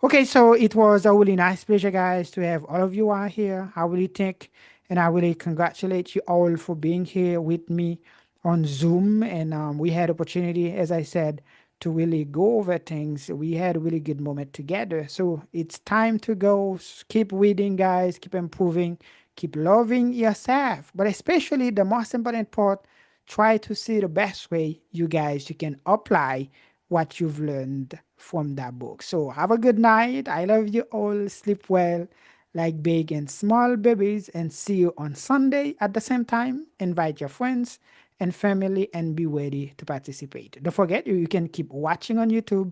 Okay, so it was a really nice pleasure, guys, to have all of you out here. I really think and I really congratulate you all for being here with me on Zoom. And we had opportunity, as I said, to really go over things. We had a really good moment together. So it's time to go. Keep reading, guys. Keep improving. Keep loving yourself. But especially the most important part, try to see the best way you can apply what you've learned from that book. So have a good night. I love you all. Sleep well like big and small babies, and see you on Sunday at the same time. Invite your friends and family and be ready to participate. Don't forget, you can keep watching on YouTube